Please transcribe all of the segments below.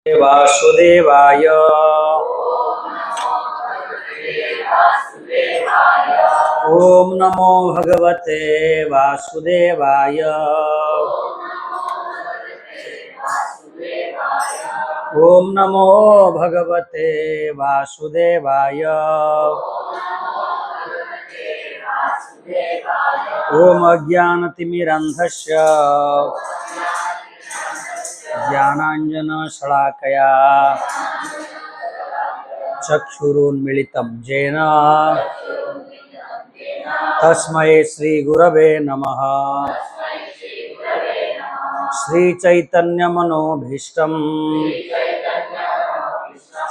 वासुदेवाय। ओम नमो भगवते वासुदेवाय। ओम नमो भगवते वासुदेवाय। ओम अज्ञानतिमिरन्धस्य ज्ञानाञ्जनशलाकया चक्षुरुन्मिलितं येन तस्मै श्रीगुरवे नमः। श्रीचैतन्यमनोभीष्टं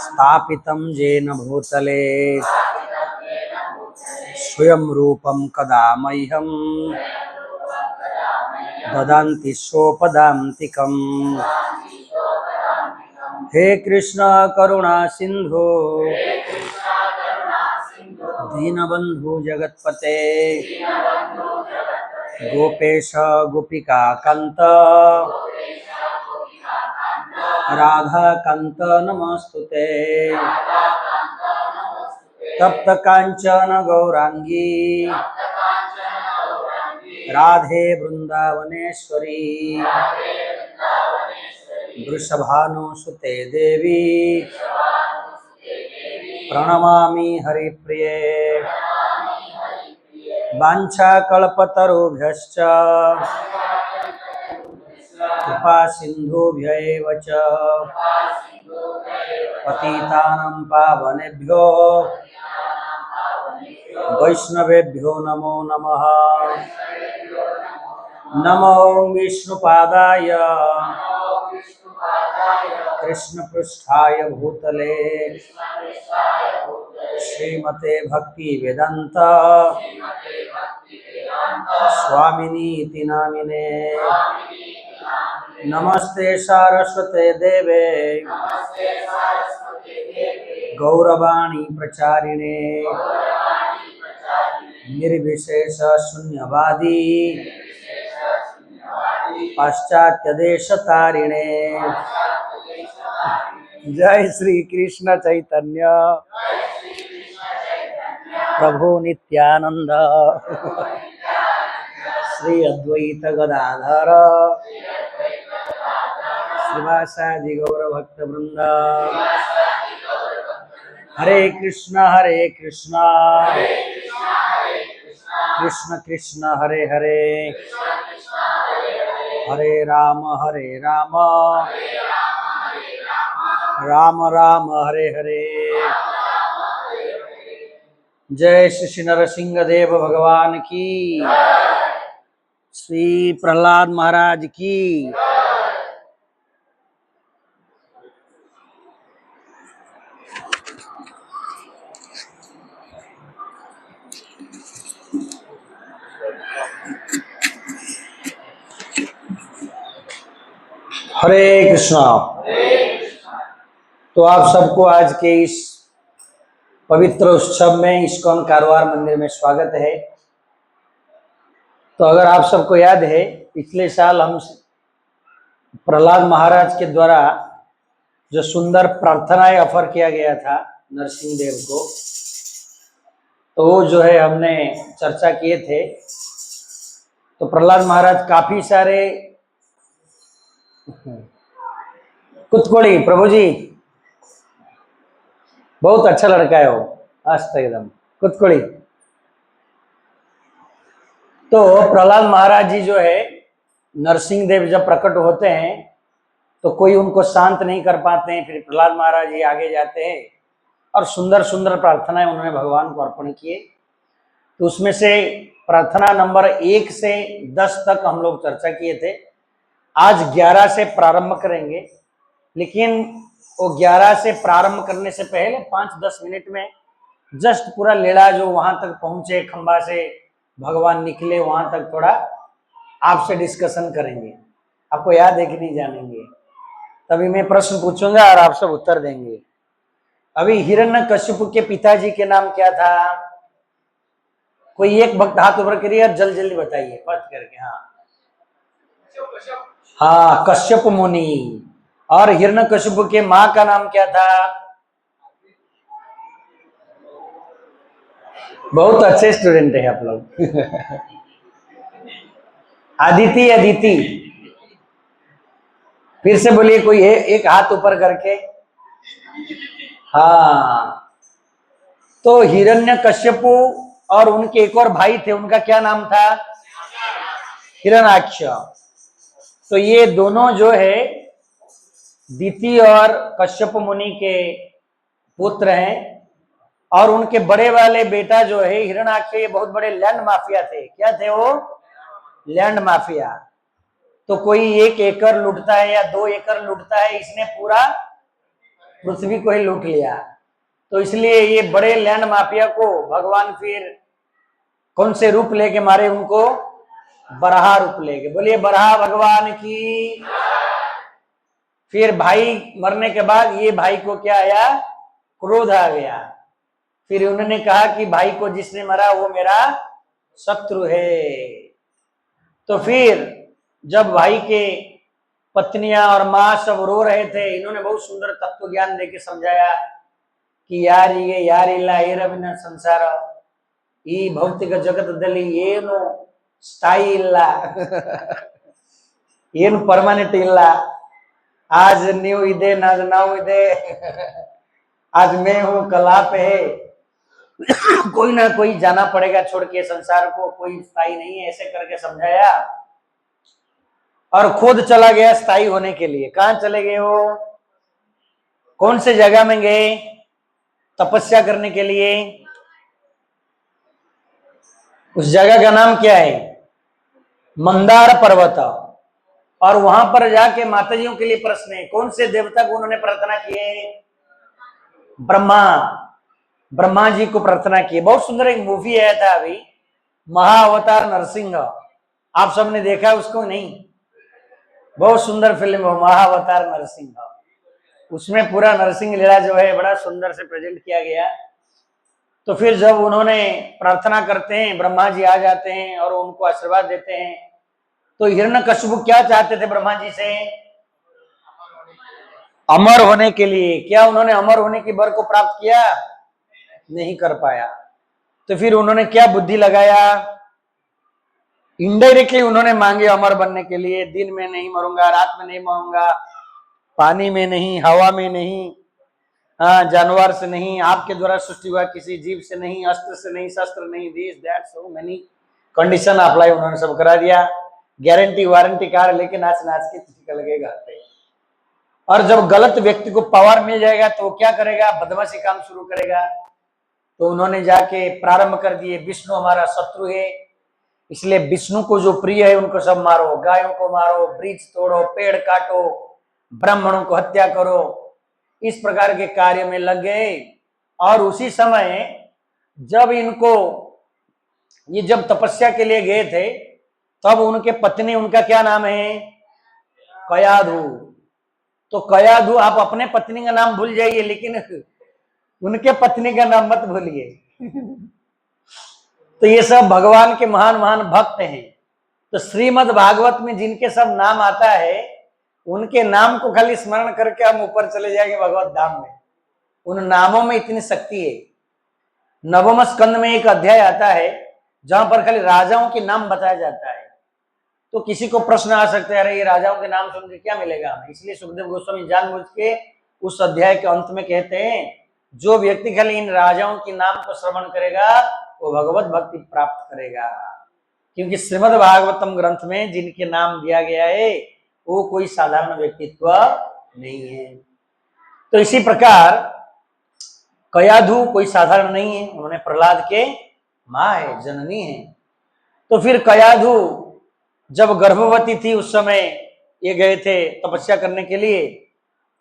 स्थापितं येन भूतले स्वयं रूपं कदा मह्यं ददान्ति स्वपदान्तिकम्। हे कृष्ण करुणा सिंधु दीनबंधु जगत्पते गोपेश गोपिका कांत राधा कांत नमस्तुते। तप्त कांचन गौरांगी राधे वृंदावनेश्वरी वृषभानुसुते देवी प्रणमामि हरिप्रिये। वाञ्छाकल्पतरुभ्यश्च कृपा सिन्धुभ्यैव च पतितानां पावनेभ्यो वैष्णवेभ्यो नमो नमः। नमो विष्णुपादाय कृष्णपृष्ठाय भूतले श्रीमते भक्ति वेदांत स्वामिनीति नामिने। नमस्ते सारस्वते देवे गौरवाणी प्रचारिणे निर्विशेष शून्यवादी पाश्चात्य देश तारिणे। जय श्री कृष्ण चैतन्य प्रभु नित्यानंद श्री अद्वैत गदाधर श्रीवासादि गौर भक्त वृंद। हरे कृष्ण कृष्ण कृष्ण हरे हरे हरे राम राम राम हरे हरे। जय श्री नरसिंह देव भगवान की, श्री प्रहलाद महाराज की। हरे कृष्णा। तो आप सबको आज के इस पवित्र उत्सव में इस्कॉन कारवार मंदिर में स्वागत है। तो अगर आप सबको याद है, पिछले साल हम प्रहलाद महाराज के द्वारा जो सुंदर प्रार्थनाएं ऑफर किया गया था नरसिंह देव को, तो वो जो है हमने चर्चा किए थे। तो प्रहलाद महाराज काफी सारे कुतकोड़ी प्रभु जी बहुत अच्छा लड़का है वो, मस्त एकदम कुतकोड़ी। तो प्रहलाद महाराज जी जो है, नरसिंह देव जब प्रकट होते हैं तो कोई उनको शांत नहीं कर पाते हैं। फिर प्रहलाद महाराज जी आगे जाते हैं और सुंदर सुंदर प्रार्थनाएं उन्होंने भगवान को अर्पण किए। तो उसमें से प्रार्थना नंबर 1 से 10 तक हम लोग चर्चा किए थे। आज 11 से प्रारंभ करेंगे, लेकिन वो 11 से प्रारंभ करने से पहले 5-10 मिनट में जस्ट पूरा लीला जो वहां तक पहुंचे, खंबा से भगवान निकले, वहां तक थोड़ा आपसे डिस्कशन करेंगे। आपको याद है कि नहीं जानेंगे, तभी मैं प्रश्न पूछूंगा और आप सब उत्तर देंगे। अभी हिरण्यकश्यप के पिताजी के नाम क्या था? कोई एक भक्त हाथ ऊपर करिए और जल्दी जल्दी बताइए फर्स्ट करके। हाँ, कश्यप मुनि। और हिरण्यकशिपु के माँ का नाम क्या था? बहुत अच्छे स्टूडेंट है आप लोग। अदिति, अदिति। फिर से बोलिए कोई एक हाथ ऊपर करके। हाँ, तो हिरण्यकश्यपु और उनके एक और भाई थे, उनका क्या नाम था? हिरण्याक्ष। तो ये दोनों जो है दिति और कश्यप मुनि के पुत्र हैं। और उनके बड़े वाले बेटा जो है हिरण्याक्ष, ये बहुत बड़े लैंड माफिया थे। क्या थे वो? Land mafia. तो कोई 1 एकड़ लूटता है या 2 एकड़ लूटता है, इसने पूरा पृथ्वी को ही लूट लिया। तो इसलिए ये बड़े लैंड माफिया को भगवान फिर कौन से रूप लेके मारे? उनको बराह रूप लेके। बोलिए बराह भगवान की। फिर भाई मरने के बाद ये भाई को क्या आया? क्रोध आ गया। फिर उन्होंने कहा कि भाई को जिसने मारा वो मेरा शत्रु है। तो फिर जब भाई के पत्नियां और माँ सब रो रहे थे, इन्होंने बहुत सुंदर तत्व ज्ञान देके समझाया कि यारिगे यारिಲ್ಲ ಏರವಿನ ಸಂಸಾರ ಈ ಭೌತಿಕ ಜಗತ್ತದಲ್ಲಿ ಏನು ಸ್ಥಾಯಿ ಇಲ್ಲ, ಏನು परमानेंट ಇಲ್ಲ। आज न्यू ಇದೆ, ನಾವು ಇದೆ, आज मैं हूं कल आप है। कोई ना कोई जाना पड़ेगा छोड़ के संसार को, कोई स्थायी नहीं है, ऐसे करके समझाया। और खुद चला गया स्थायी होने के लिए। कहां चले गए वो? कौन से जगह में गए तपस्या करने के लिए? उस जगह का नाम क्या है? मंदार पर्वत। और वहां पर जाके माताजियों के लिए प्रश्न है, कौन से देवता को उन्होंने प्रार्थना किए? ब्रह्मा। ब्रह्मा जी को प्रार्थना की। बहुत सुंदर एक मूवी आया था अभी, महाअवतार नरसिंह। आप सबने देखा उसको? नहीं। बहुत सुंदर फिल्म है महाअवतार नरसिंह। उसमें पूरा नरसिंह लीला जो है बड़ा सुंदर से प्रेजेंट किया गया। तो फिर जब उन्होंने प्रार्थना करते हैं, ब्रह्मा जी आ जाते हैं और उनको आशीर्वाद देते हैं। तो हिरण्यकशिपु क्या चाहते थे ब्रह्मा जी से? अमर होने के लिए। क्या उन्होंने अमर होने की वर को प्राप्त किया? नहीं कर पाया। तो फिर उन्होंने क्या बुद्धि लगाया? इनडायरेक्टली उन्होंने मांगे अमर बनने के लिए। दिन में नहीं मरूंगा, रात में नहीं मरूंगा, पानी में नहीं, हवा में नहीं, हाँ, जानवर से नहीं, आपके द्वारा सृष्टि हुआ किसी जीव से नहीं, अस्त्र से नहीं, शस्त्र नहीं, this that so many condition apply उन्होंने सब करा दिया। गारंटी वारंटी कार लेके नाच नाच के निकल गए घर पे। और जब गलत व्यक्ति को पावर मिल जाएगा तो वो क्या करेगा? बदमाशी काम शुरू करेगा। तो उन्होंने जाके प्रारंभ कर दिए, विष्णु हमारा शत्रु है, इसलिए विष्णु को जो प्रिय है उनको सब मारो, गायों को मारो, वृक्ष तोड़ो, पेड़ काटो, ब्राह्मणों को हत्या करो। इस प्रकार के कार्य में लग गए। और उसी समय जब इनको ये जब तपस्या के लिए गए थे, तब उनके पत्नी, उनका क्या नाम है? कयाधु। तो कयाधु, आप अपने पत्नी का नाम भूल जाइए लेकिन उनके पत्नी का नाम मत भूलिए। तो ये सब भगवान के महान महान भक्त हैं। तो श्रीमद् भागवत में जिनके सब नाम आता है, उनके नाम को खाली स्मरण करके हम ऊपर चले जाएंगे भगवत धाम में। उन नामों में इतनी शक्ति है। नवम स्कंद में एक अध्याय आता है जहां पर खाली राजाओं के नाम बताया जाता है। तो किसी को प्रश्न आ सकता है, अरे ये राजाओं के नाम सुन के क्या मिलेगा हमें? इसलिए सुखदेव गोस्वामी जानबूझ के उस अध्याय के अंत में कहते हैं, जो व्यक्ति खाली इन राजाओं के नाम को श्रवण करेगा वो भगवत भक्ति प्राप्त करेगा। क्योंकि श्रीमद् भागवतम ग्रंथ में जिनके नाम दिया गया है वो कोई साधारण व्यक्तित्व नहीं है। तो इसी प्रकार कयाधु कोई साधारण नहीं है, उन्होंने प्रहलाद के माँ है, जननी है। तो फिर कयाधु जब गर्भवती थी उस समय ये गए थे तपस्या करने के लिए।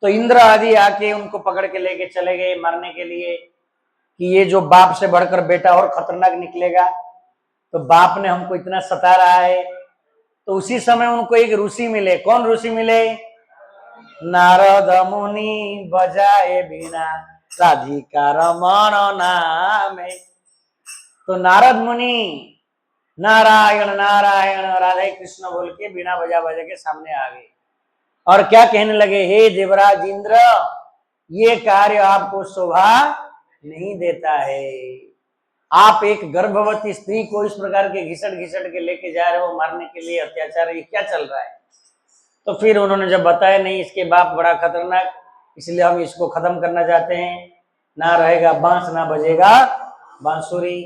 तो इंद्र आदि आके उनको पकड़ के लेके चले गए मारने के लिए कि ये जो बाप से बढ़कर बेटा और खतरनाक निकलेगा, तो बाप ने हमको इतना सता रहा है। तो उसी समय उनको एक ऋषि मिले। कौन ऋषि मिले? नारद मुनि बजाए बीना राधिका रमण नामे। तो नारद मुनि नारायण नारायण राधे कृष्ण बोल के बीना बजा बजा के सामने आ गए। और क्या कहने लगे, हे देवराज इंद्र, ये कार्य आपको शोभा नहीं देता है। आप एक गर्भवती स्त्री को इस प्रकार के घिसट घिसट के लेके जा रहे हो मारने के लिए, अत्याचार, ये क्या चल रहा है। तो फिर उन्होंने जब बताया, नहीं इसके बाप बड़ा खतरनाक, इसलिए हम इसको खत्म करना चाहते हैं, ना रहेगा बांस ना बजेगा बांसुरी।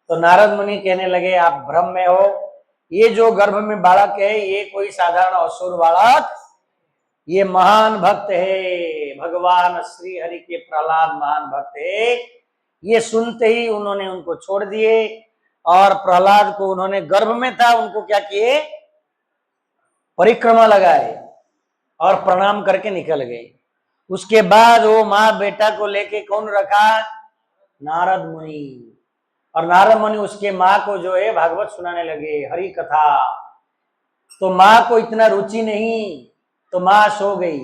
तो नारद मुनि कहने लगे, आप भ्रम में हो, ये जो गर्भ में बालक है ये कोई साधारण असुर बालक, ये महान भक्त है, भगवान श्री हरि के प्रहलाद महान भक्त है। ये सुनते ही उन्होंने उनको छोड़ दिए और प्रहलाद को उन्होंने, गर्भ में था, उनको क्या किए, परिक्रमा लगाए और प्रणाम करके निकल गए। उसके बाद वो माँ बेटा को लेके कौन रखा, नारद मुनि। और नारद मुनि उसके माँ को जो है भागवत सुनाने लगे, हरि कथा। तो माँ को इतना रुचि नहीं, तो माँ सो गई,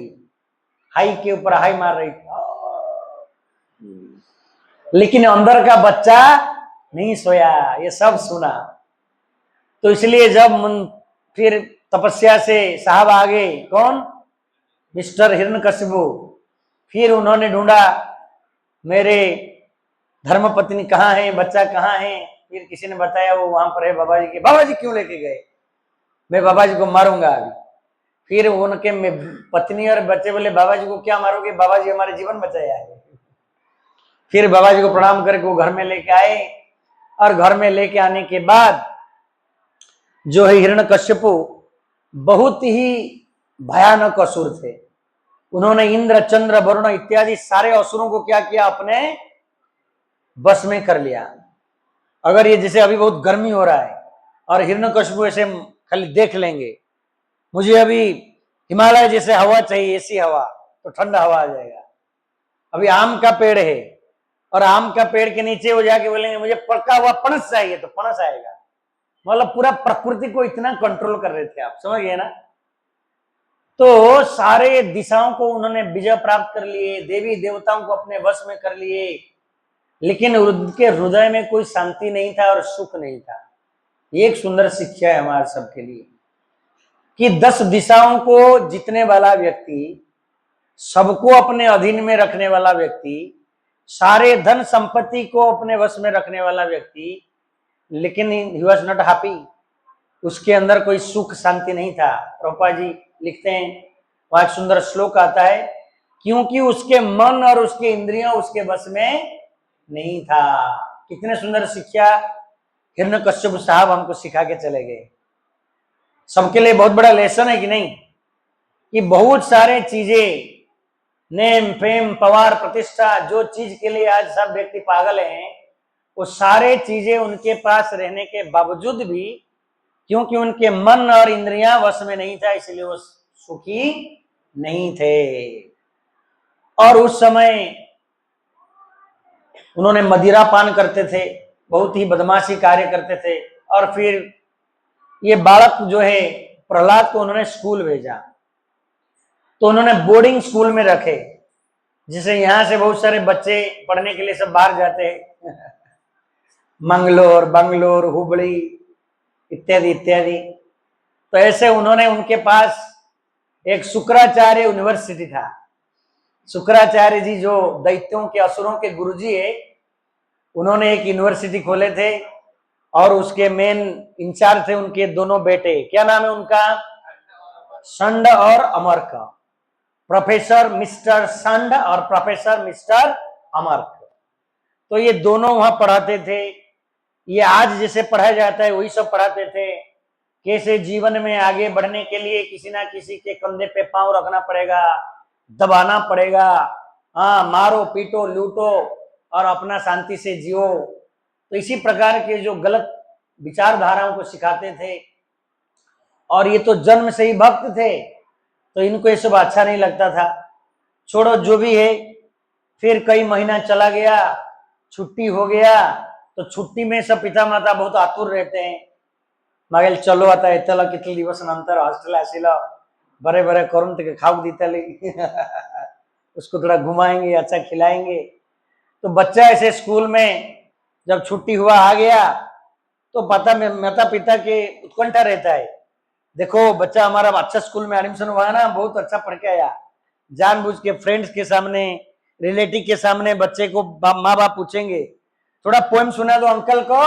हाई के ऊपर हाई मार रही थी, लेकिन अंदर का बच्चा नहीं सोया, ये सब सुना। तो इसलिए जब फिर तपस्या से साहब आ गए, कौन, मिस्टर हिरण्यकशिपु, फिर उन्होंने ढूंढा मेरे धर्मपत्नी कहाँ है, बच्चा कहाँ है। फिर किसी ने बताया वो वहां पर है बाबा जी के। बाबा जी क्यों लेके गए, मैं बाबा जी को मारूंगा अभी। फिर उनके पत्नी और बच्चे बोले, बाबा जी को क्या मारोगे, बाबा जी हमारे जीवन बचाया है। फिर बाबा जी को प्रणाम करके वो घर में लेके आए, और घर में लेके आने के बाद जो है हिरण्यकश्यपु बहुत ही भयानक असुर थे। उन्होंने इंद्र, चंद्र, वरुण इत्यादि सारे असुरों को क्या किया, अपने बस में कर लिया। अगर ये जैसे अभी बहुत गर्मी हो रहा है और हिरण्यकश्यपु ऐसे खाली देख लेंगे, मुझे अभी हिमालय जैसे हवा चाहिए, ऐसी हवा, तो ठंडा हवा आ जाएगा। अभी आम का पेड़ है और आम का पेड़ के नीचे वो जाके बोलेंगे मुझे पका हुआ पनस चाहिए, तो पनस आएगा। मतलब पूरा प्रकृति को इतना कंट्रोल कर रहे थे, आप समझ गए ना। तो सारे दिशाओं को उन्होंने विजय प्राप्त कर लिए, देवी देवताओं को अपने वश में कर लिए, लेकिन उनके हृदय में कोई शांति नहीं था और सुख नहीं था। ये एक सुंदर शिक्षा है हमारे सबके लिए कि 10 दिशाओं को जीतने वाला व्यक्ति, सबको अपने अधीन में रखने वाला व्यक्ति, सारे धन संपत्ति को अपने वश में रखने वाला व्यक्ति, लेकिन ही वॉज नॉट हैप्पी, उसके अंदर कोई सुख शांति नहीं था। प्रभुपाद जी लिखते हैं, वहां एक सुंदर श्लोक आता है, क्योंकि उसके मन और उसके इंद्रियां उसके वश में नहीं था। कितने सुंदर शिक्षा हिरण्यकश्यप साहब हमको सिखा के चले गए। सबके लिए बहुत बड़ा लेसन है कि नहीं, कि बहुत सारे चीजें, नेम फेम पवार प्रतिष्ठा, जो चीज के लिए आज सब व्यक्ति पागल हैं, वो सारे चीजें उनके पास रहने के बावजूद भी, क्योंकि उनके मन और इंद्रियां वश में नहीं था, इसलिए वो सुखी नहीं थे। और उस समय उन्होंने मदिरा पान करते थे, बहुत ही बदमाशी कार्य करते थे। और फिर ये बालक जो है प्रहलाद को उन्होंने स्कूल भेजा, तो उन्होंने बोर्डिंग स्कूल में रखे, जिसे यहां से बहुत सारे बच्चे पढ़ने के लिए सब बाहर जाते हैं मंगलोर, बंगलोर, हुबली इत्यादि इत्यादि। तो ऐसे उन्होंने, उनके पास एक शुक्राचार्य यूनिवर्सिटी था। शुक्राचार्य जी जो दैत्यों के, असुरों के गुरुजी है, उन्होंने एक यूनिवर्सिटी खोले थे और उसके मेन इंचार्ज थे उनके दोनों बेटे। क्या नाम है उनका, संड और अमर्क, प्रोफेसर मिस्टर संड और प्रोफेसर मिस्टर अमर्क। तो ये दोनों वहां पढ़ाते थे। ये आज जैसे पढ़ाया जाता है वही सब पढ़ाते थे। कैसे जीवन में आगे बढ़ने के लिए किसी ना किसी के कंधे पे पांव रखना पड़ेगा, दबाना पड़ेगा, हाँ, मारो पीटो लूटो और अपना शांति से जियो। तो इसी प्रकार के जो गलत विचारधाराओं को सिखाते थे। और ये तो जन्म से ही भक्त थे, तो इनको ये सब अच्छा नहीं लगता था। छोड़ो जो भी है। फिर कई महीना चला गया, छुट्टी हो गया, तो छुट्टी में सब पिता माता बहुत आतुर रहते हैं, मागेल चलो आता इतला कितने दिवस नंतर हॉस्टेल आसिला, बड़े बड़े करून तक खाऊ दीता उसको थोड़ा घुमाएंगे, अच्छा खिलाएंगे। तो बच्चा ऐसे स्कूल में जब छुट्टी हुआ आ गया, तो माता पिता के उत्कंठा रहता है, देखो बच्चा हमारा अच्छा स्कूल में एडमिशन हुआ ना, बहुत अच्छा पढ़ के आया, जानबूझ के फ्रेंड्स के सामने, रिलेटिव के सामने बच्चे को माँ बाप पूछेंगे थोड़ा पोएम सुना दो अंकल को,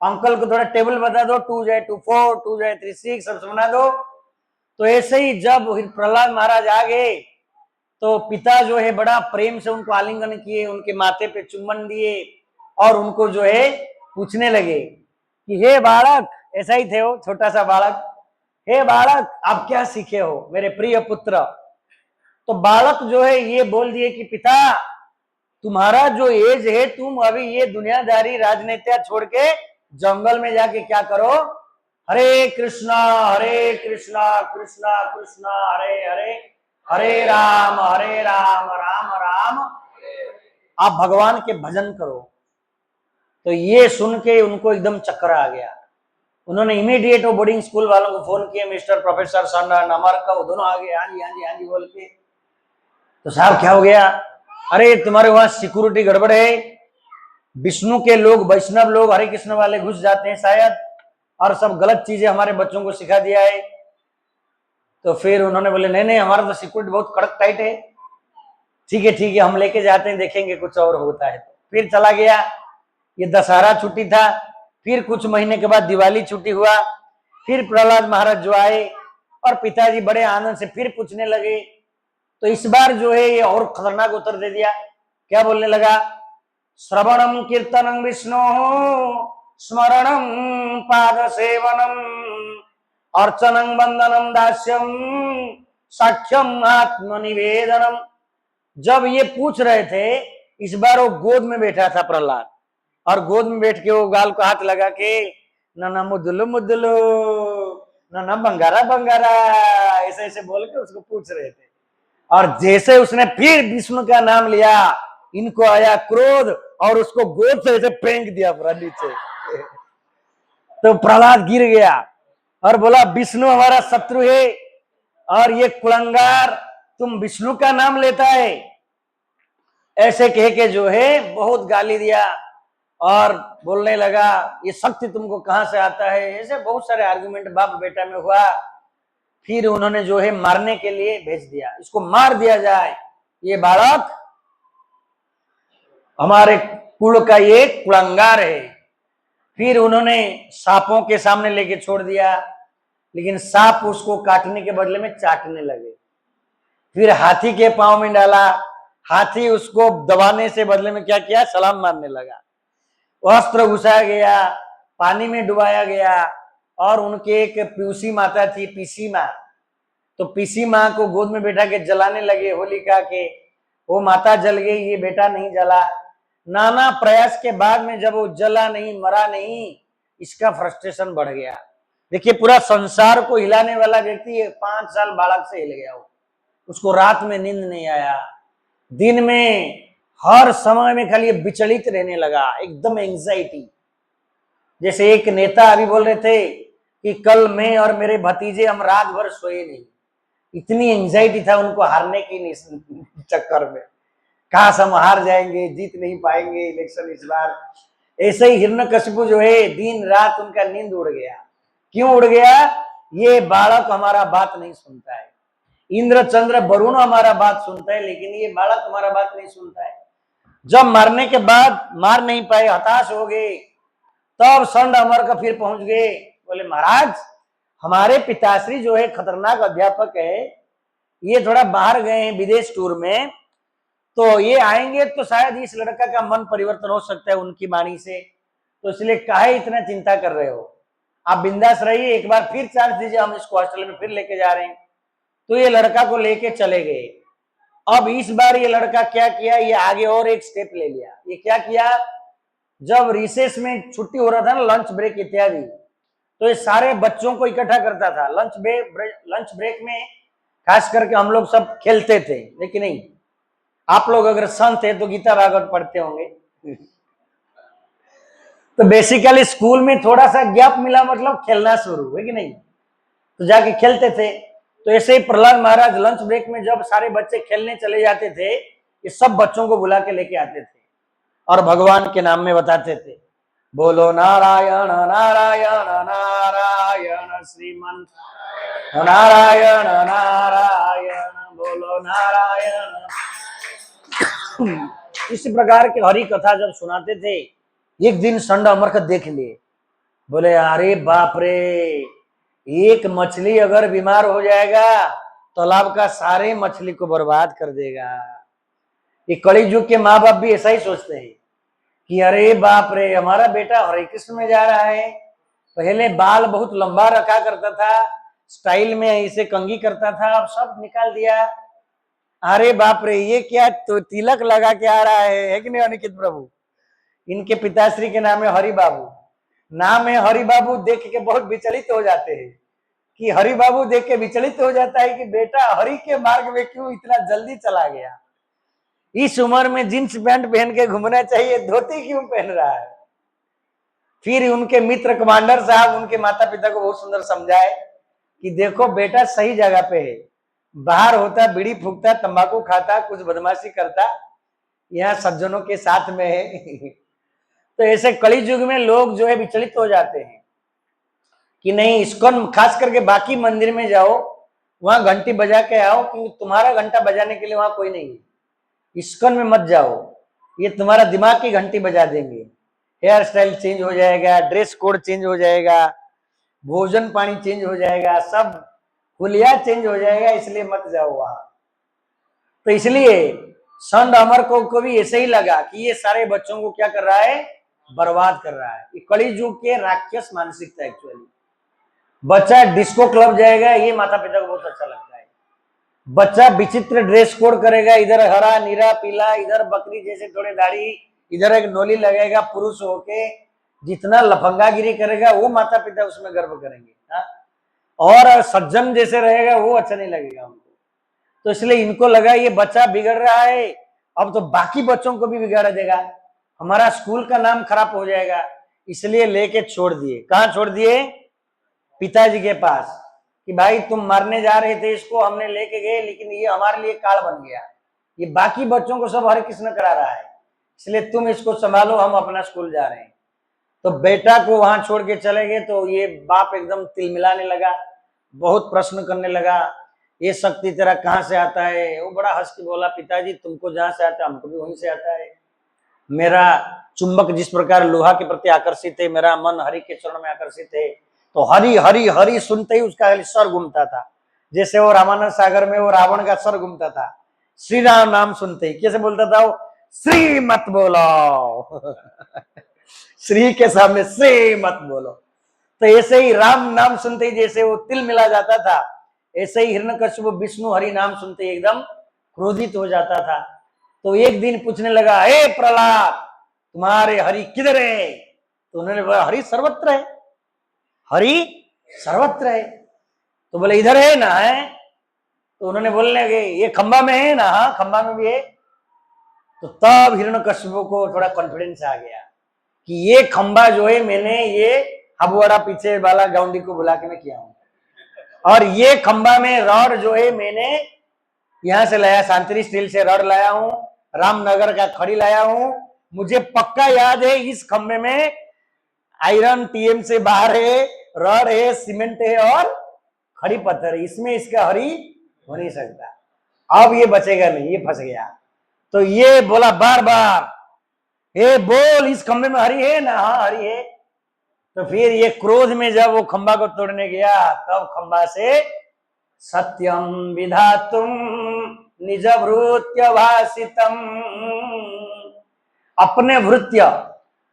अंकल को थोड़ा टेबल बता दो, 2 जाए 2 4, 2 जाए 3 6 सब सुना दो। तो ऐसे ही जब प्रहलाद महाराज आ गए तो पिता जो है बड़ा प्रेम से उनको आलिंगन किए, उनके माथे पे चुम्बन दिए और उनको जो है पूछने लगे कि हे बालक, ऐसा ही थे वो छोटा सा बालक, हे बालक आप क्या सीखे हो मेरे प्रिय पुत्र। तो बालक जो है ये बोल दिए कि पिता तुम्हारा जो एज है, तुम अभी ये दुनियादारी राजनीतिया छोड़ के जंगल में जाके क्या करो, हरे कृष्णा कृष्णा कृष्णा हरे हरे, हरे राम राम राम आप भगवान के भजन करो। तो ये सुन के उनको एकदम चक्कर आ गया। उन्होंने इमीडिएट वो बोर्डिंग स्कूल वालों को फोन किया, मिस्टर प्रोफेसर सन्ना नमर का, वो दोनों आ गए, हाँ जी हाँ जी हाँ जी बोल के। तो साहब क्या हो गया, अरे तुम्हारे वहां सिक्योरिटी गड़बड़ है, विष्णु के लोग, वैष्णव लोग, हरे कृष्ण वाले घुस जाते हैं शायद, और सब गलत चीजें हमारे बच्चों को सिखा दिया है। तो फिर उन्होंने बोले नहीं नहीं हमारा तो सिक्योरिटी बहुत कड़क टाइट है, ठीक है हम लेके जाते हैं, देखेंगे कुछ और होता है। तो फिर चला गया। ये दशहरा छुट्टी था, फिर कुछ महीने के बाद दिवाली छुट्टी हुआ, फिर प्रहलाद महाराज जो आए और पिताजी बड़े आनंद से फिर पूछने लगे। तो इस बार जो है ये और खतरनाक उत्तर दे दिया। क्या बोलने लगा, श्रवणम कीर्तनम विष्णु स्मरणम पाद सेवनम अर्चनम वंदनम दास्यम साक्ष्यम आत्मनिवेदनम। जब ये पूछ रहे थे, इस बार वो गोद में बैठा था प्रहलाद, और गोद में बैठ के वो गाल को हाथ लगा के ना मुदुलु मुदुलु ना बंगारा बंगारा ऐसे ऐसे बोल के उसको पूछ रहे थे। और जैसे उसने फिर विष्णु का नाम लिया, इनको आया क्रोध और उसको गोद से ऐसे फेंक दिया पूरा नीचे। तो प्रहलाद गिर गया और बोला विष्णु हमारा शत्रु है और ये कुलंगार तुम विष्णु का नाम लेता है, ऐसे कह के जो है बहुत गाली दिया और बोलने लगा ये शक्ति तुमको कहां से आता है। ऐसे बहुत सारे आर्गुमेंट बाप बेटा में हुआ। फिर उन्होंने जो है मारने के लिए भेज दिया, इसको मार दिया जाए, ये बालक हमारे कुल का ये कुलंगार है। फिर उन्होंने सांपों के सामने लेके छोड़ दिया, लेकिन सांप उसको काटने के बदले में चाटने लगे। फिर हाथी के पांव में डाला, हाथी उसको दबाने से बदले में क्या किया, सलाम मारने लगा। वस्त्र घुसाया गया, पानी में डुबाया गया, और उनके एक पीसी माता थी, पीसी माँ, तो पीसी माँ को गोद में बैठा के जलाने लगे होलिका के। वो माता जल गई, ये बेटा नहीं जला। नाना प्रयास के बाद में जब वो जला नहीं, मरा नहीं, इसका फ्रस्ट्रेशन बढ़ गया। देखिए पूरा संसार को हिलाने वाला व्यक्ति 5 साल बालक से हिल गया। उसको रात में नींद नहीं आया, दिन में हर समय में खाली विचलित रहने लगा, एकदम एंजाइटी। जैसे एक नेता अभी बोल रहे थे कि कल मैं और मेरे भतीजे हम रात भर सोए नहीं, इतनी एंजाइटी था उनको हारने की चक्कर में, काश हम हार जाएंगे, जीत नहीं पाएंगे इलेक्शन इस बार। ऐसे ही हिरण्यकशिपु जो है दिन रात उनका नींद उड़ गया। क्यों उड़ गया, ये बालक हमारा बात नहीं सुनता है। इंद्र चंद्र वरुण हमारा बात सुनता है, लेकिन ये बालक हमारा बात नहीं सुनता है। जब मारने के बाद मार नहीं पाए, हताश हो गए, तब संड अमर का फिर पहुंच गए, बोले महाराज हमारे पिताश्री जो है खतरनाक अध्यापक है, ये थोड़ा बाहर गए हैं विदेश टूर में, तो ये आएंगे तो शायद इस लड़का का मन परिवर्तन हो सकता है उनकी वाणी से, तो इसलिए काहे इतना चिंता कर रहे हो, आप बिंदास रहिए, एक बार फिर चांस दीजिए, हम इसको हॉस्टल में फिर लेके जा रहे हैं। तो ये लड़का को लेके चले गए। अब इस बार ये लड़का क्या किया, ये आगे और एक स्टेप ले लिया। ये क्या किया, जब रिसेस में छुट्टी हो रहा था ना, लंच ब्रेक इत्यादि, तो ये सारे बच्चों को इकट्ठा करता था। लंच ब्रेक में खास करके हम लोग सब खेलते थे, लेकिन नहीं, आप लोग अगर संत है तो गीता भागवत पढ़ते होंगे। तो बेसिकली स्कूल में थोड़ा सा गैप मिला, मतलब खेलना शुरू है कि नहीं, तो जाके खेलते थे। तो ऐसे ही प्रहलाद महाराज लंच ब्रेक में जब सारे बच्चे खेलने चले जाते थे, ये सब बच्चों को बुला के लेके आते थे और भगवान के नाम में बताते थे, बोलो नारायण नारायण नारायण श्रीमन नारायण नारायण बोलो नारायण। इस प्रकार के हरि कथा जब सुनाते थे, एक दिन संड अमर का देख लिए, बोले अरे बाप रे, एक मछली अगर बीमार हो जाएगा तालाब का सारे मछली को बर्बाद कर देगा। ये कलि युग के माँ बाप भी ऐसा ही सोचते हैं कि अरे बाप रे, हमारा बेटा हरे कृष्ण में जा रहा है, पहले बाल बहुत लंबा रखा करता था, स्टाइल में ऐसे कंघी करता था, अब सब निकाल दिया। अरे बाप रे, ये क्या तो तिलक लगा के आ रहा है कि नहीं अनिकेत प्रभु? इनके पिताश्री के नाम है हरि बाबू, नाम है हरि बाबू, देख के बहुत विचलित हो जाते हैं कि हरि बाबू देख के विचलित हो जाता है कि बेटा हरि के मार्ग में क्यों इतना जल्दी चला गया, इस उम्र में जींस पैंट पहन के घूमना चाहिए, धोती क्यों पहन रहा है। फिर उनके मित्र कमांडर साहब उनके माता पिता को बहुत सुंदर समझाए कि देखो बेटा सही जगह पे है, बाहर होता बीड़ी फूकता, तंबाकू खाता, कुछ बदमाशी करता, यहाँ सज्जनों के साथ में है। तो ऐसे कलि युग में लोग जो है विचलित हो जाते हैं कि नहीं, इस्कॉन खास करके बाकी मंदिर में जाओ, वहां घंटी बजा के आओ, क्योंकि तुम्हारा घंटा बजाने के लिए वहां कोई नहीं है। इस्कॉन में मत जाओ, ये तुम्हारा दिमाग की घंटी बजा देंगे, हेयर स्टाइल चेंज हो जाएगा, ड्रेस कोड चेंज हो जाएगा, भोजन पानी चेंज हो जाएगा, सब हुलिया चेंज हो जाएगा, इसलिए मत जाओ वहां। तो इसलिए संत अमर को भी ऐसे ही लगा कि ये सारे बच्चों को क्या कर रहा है, बर्बाद कर रहा है। ये कलि युग के राक्षस मानसिकता एक्चुअली। बच्चा डिस्को क्लब जाएगा, ये माता पिता को बहुत अच्छा लगता है। बच्चा विचित्र ड्रेस कोड करेगा, इधर हरा नीला पीला, इधर बकरी जैसे थोड़े दाढ़ी, इधर एक नोली लगेगा, पुरुष होके जितना लफंगागिरी करेगा वो माता पिता उसमें गर्व करेंगे। हा? और सज्जन जैसे रहेगा वो अच्छा नहीं लगेगा उनको। तो इसलिए इनको लगा ये बच्चा बिगड़ रहा है, अब तो बाकी बच्चों को भी बिगाड़ देगा, हमारा स्कूल का नाम खराब हो जाएगा, इसलिए लेके छोड़ दिए। कहाँ छोड़ दिए? पिताजी के पास, कि भाई तुम मारने जा रहे थे इसको, हमने लेके गए, लेकिन ये हमारे लिए काल बन गया, ये बाकी बच्चों को सब हरे कृष्ण करा रहा है, इसलिए तुम इसको संभालो, हम अपना स्कूल जा रहे हैं। तो बेटा को वहां छोड़ के चले गए। तो ये बाप एकदम तिलमिलाने लगा, बहुत प्रश्न करने लगा, ये शक्ति तेरा कहाँ से आता है? वो बड़ा हंस के बोला, पिताजी तुमको जहां से आता है हमको भी वहीं से आता है। मेरा चुंबक जिस प्रकार लोहा के प्रति आकर्षित है, मेरा मन हरि के चरण में आकर्षित है। तो हरि हरि हरि सुनते ही उसका सर घूमता था, जैसे वो रामानंद सागर में वो रावण का सर घूमता था। श्री राम नाम सुनते ही कैसे बोलता था वो, श्री मत बोलो। श्री के सामने श्री मत बोलो। तो ऐसे ही राम नाम सुनते ही जैसे वो तिल मिला जाता था, ऐसे ही हिरण्यकश्यप विष्णु हरि नाम सुनते ही एकदम क्रोधित हो जाता था। तो एक दिन पूछने लगा, हे प्रहलाद तुम्हारे हरि किधर है? तो उन्होंने बोला, हरि सर्वत्र है, हरि सर्वत्र है। तो बोले इधर है ना? है। तो उन्होंने बोलने लगे, ये खंबा में है ना? हाँ खंबा में भी है। तो तब हिरण्यकश्यप को थोड़ा कॉन्फिडेंस आ गया कि ये खंबा जो है मैंने ये हबुआड़ा पीछे वाला गाउंडी को बुला के मैं किया हूं, और ये खंबा में रॉड जो है मैंने यहां से लाया, शांति स्टील से रॉड लाया हूं, रामनगर का खड़ी लाया हूं। मुझे पक्का याद है इस खंबे में आयरन टीएम से बाहर है, रॉड है, सीमेंट है और खड़ी पत्थर है, इसमें इसका हरि हो नहीं सकता। अब ये बचेगा नहीं, ये फंस गया। तो ये बोला बार बार, हे बोल इस खंबे में हरि है ना? हाँ हरि है। तो फिर ये क्रोध में जब वो खंबा को तोड़ने गया, तब खंबा से सत्यम विधातुम निज भृत्य भाषितम, अपने भृत्य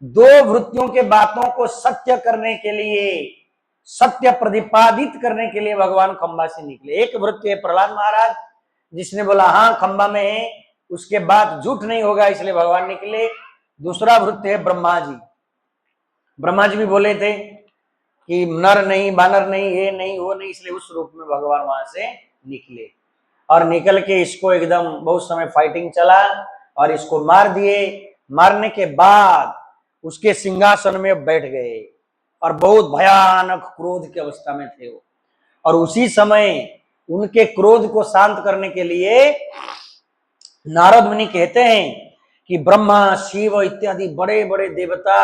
दो भृत्यों के बातों को सत्य करने के लिए, सत्य प्रतिपादित करने के लिए भगवान खंबा से निकले। एक भृत्य है प्रहलाद महाराज, जिसने बोला हाँ खंबा में है, उसके बाद झूठ नहीं होगा, इसलिए भगवान निकले। दूसरा भृत्य है ब्रह्मा जी। ब्रह्मा जी भी बोले थे कि नर नहीं, बानर नहीं, ये नहीं, वो नहीं, इसलिए उस रूप में भगवान वहां से निकले। और निकल के इसको एकदम बहुत समय फाइटिंग चला और इसको मार दिए। मारने के बाद उसके सिंहासन में बैठ गए और बहुत भयानक क्रोध की अवस्था में थे वो। और उसी समय उनके क्रोध को शांत करने के लिए नारद मुनि कहते हैं कि ब्रह्मा शिव इत्यादि बड़े बड़े देवता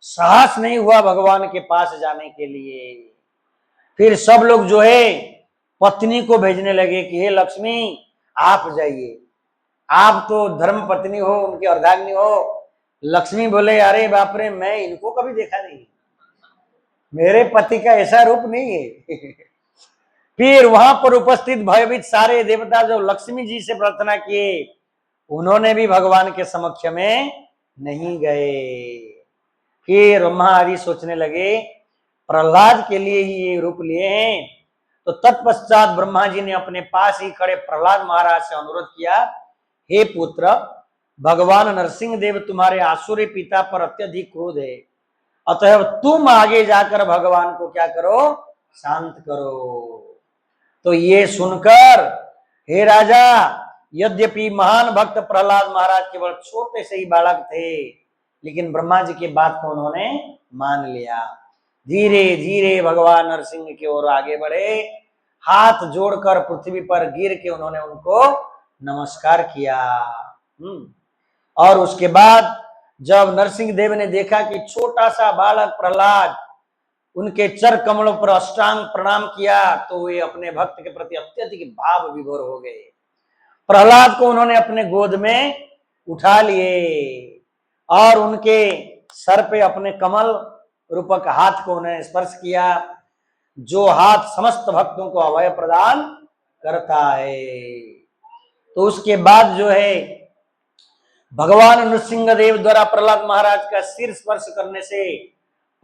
साहस नहीं हुआ भगवान के पास जाने के लिए। फिर सब लोग जो है पत्नी को भेजने लगे कि हे लक्ष्मी आप जाइए, आप तो धर्म पत्नी हो, उनकी अर्धांगिनी हो। लक्ष्मी बोले अरे बाप रे, मैं इनको कभी देखा नहीं, मेरे पति का ऐसा रूप नहीं है। फिर वहां पर उपस्थित भयभीत सारे देवता जो लक्ष्मी जी से प्रार्थना किए, उन्होंने भी भगवान के समक्ष में नहीं गए। फिर ब्रह्मा आदि सोचने लगे प्रहलाद के लिए ही ये रूप लिए हैं। तो तत्पश्चात ब्रह्मा जी ने अपने पास ही खड़े प्रहलाद महाराज से अनुरोध किया, हे पुत्र, भगवान नरसिंह देव तुम्हारे आसुरी पिता पर अत्यधिक क्रोध है, अतः तुम आगे जाकर भगवान को क्या करो, शांत करो। तो ये सुनकर हे राजा, यद्यपि महान भक्त प्रहलाद महाराज केवल छोटे से ही बालक थे, लेकिन ब्रह्मा जी की बात को उन्होंने मान लिया। धीरे धीरे भगवान नरसिंह की ओर आगे बढ़े, हाथ जोड़कर पृथ्वी पर गिर के उन्होंने उनको नमस्कार किया। और उसके बाद जब नरसिंह देव ने देखा कि छोटा सा बालक प्रहलाद उनके चर कमलों पर अष्टांग प्रणाम किया, तो वे अपने भक्त के प्रति अत्यधिक भाव विभोर हो गए। प्रहलाद को उन्होंने अपने गोद में उठा लिए और उनके सर पे अपने कमल रूपक हाथ को उन्हें स्पर्श किया, जो हाथ समस्त भक्तों को अभय प्रदान करता है। तो उसके बाद जो है भगवान नृसिंह देव द्वारा प्रहलाद महाराज का सिर स्पर्श करने से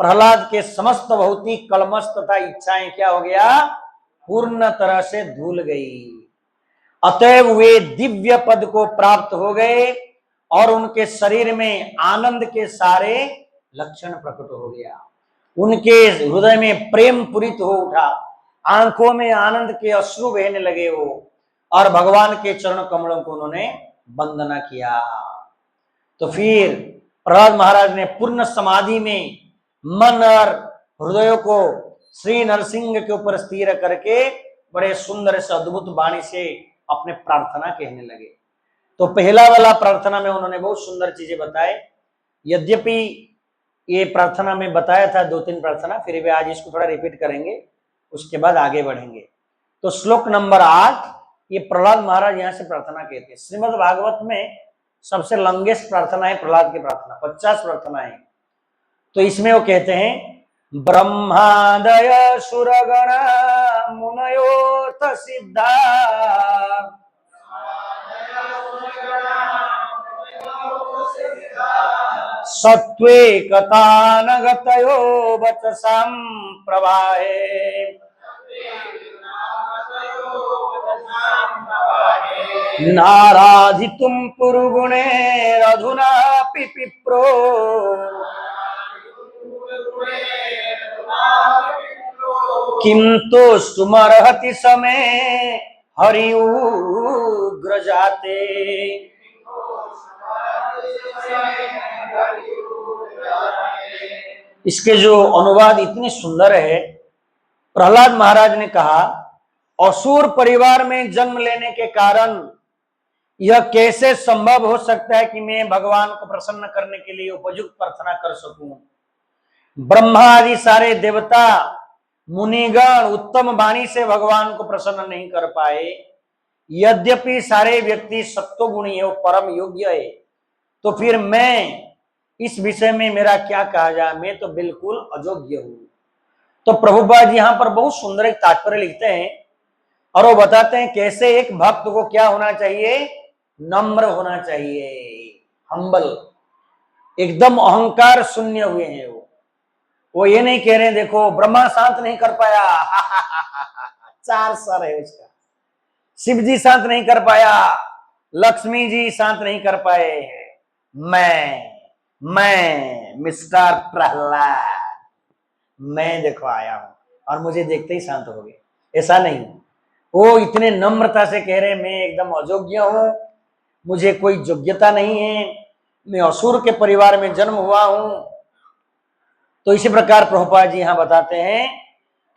प्रहलाद के समस्त भौतिक कलमश तथा इच्छाएं क्या हो गया, पूर्ण तरह से धुल गई। अतएव वे दिव्य पद को प्राप्त हो गए और उनके शरीर में आनंद के सारे लक्षण प्रकट हो गया। उनके हृदय में प्रेम पूरित हो उठा, आंखों में आनंद के अश्रु बहने लगे हो, और भगवान के चरण कमलों को उन्होंने वंदना किया। तो फिर प्रहलाद महाराज ने पूर्ण समाधि में मन और हृदय को श्री नरसिंह के ऊपर स्थिर करके बड़े सुंदर से अद्भुत वाणी से अपने प्रार्थना कहने लगे। तो पहला वाला प्रार्थना में उन्होंने बहुत सुंदर चीजें बताए। यद्यपि ये प्रार्थना में बताया था 2-3 प्रार्थना, फिर भी आज इसको थोड़ा रिपीट करेंगे, उसके बाद आगे बढ़ेंगे। तो श्लोक नंबर 8, ये प्रहलाद महाराज यहाँ से प्रार्थना कहते हैं। श्रीमद् भागवत में सबसे लंगेस्ट प्रार्थना है प्रहलाद की प्रार्थना, 50 प्रार्थना है। तो इसमें वो कहते हैं ब्रह्मादय सुरगण मुनयोथ सिद्धा सत्वे कथानगतयो वचसां प्रवाहे नाराधितुं पुरुगुणेरधुनापि पिप्रो किंतु स्तुमर्हति समे हरि उग्र जाते। इसके जो अनुवाद इतनी सुंदर है, प्रहलाद महाराज ने कहा असुर परिवार में जन्म लेने के कारण यह कैसे संभव हो सकता है कि मैं भगवान को प्रसन्न करने के लिए उपयुक्त प्रार्थना कर सकूं। ब्रह्मा आदि सारे देवता मुनिगण उत्तम वाणी से भगवान को प्रसन्न नहीं कर पाए। यद्यपि सारे व्यक्ति सत्वगुणी है, वो परम योग्य है, तो फिर मैं इस विषय में मेरा क्या कहा जाए, मैं तो बिल्कुल अयोग्य हूं। तो प्रभुपाद जी यहाँ पर बहुत सुंदर एक तात्पर्य लिखते हैं और वो बताते हैं कैसे एक भक्त को क्या होना चाहिए, नम्र होना चाहिए, हम्बल, एकदम अहंकार शून्य हुए हैं। वो ये नहीं कह रहे देखो ब्रह्मा शांत नहीं कर पाया 4 सर है उसका, शिव जी शांत नहीं कर पाया, लक्ष्मी जी शांत नहीं कर पाए, मैं मिस्टर प्रहलाद, मैं देखो आया हूं और मुझे देखते ही शांत हो गए। ऐसा नहीं, वो इतने नम्रता से कह रहे मैं एकदम अयोग्य हूं, मुझे कोई योग्यता नहीं है, मैं असुर के परिवार में जन्म हुआ हूं। तो इसी प्रकार प्रभुपाद जी यहां बताते हैं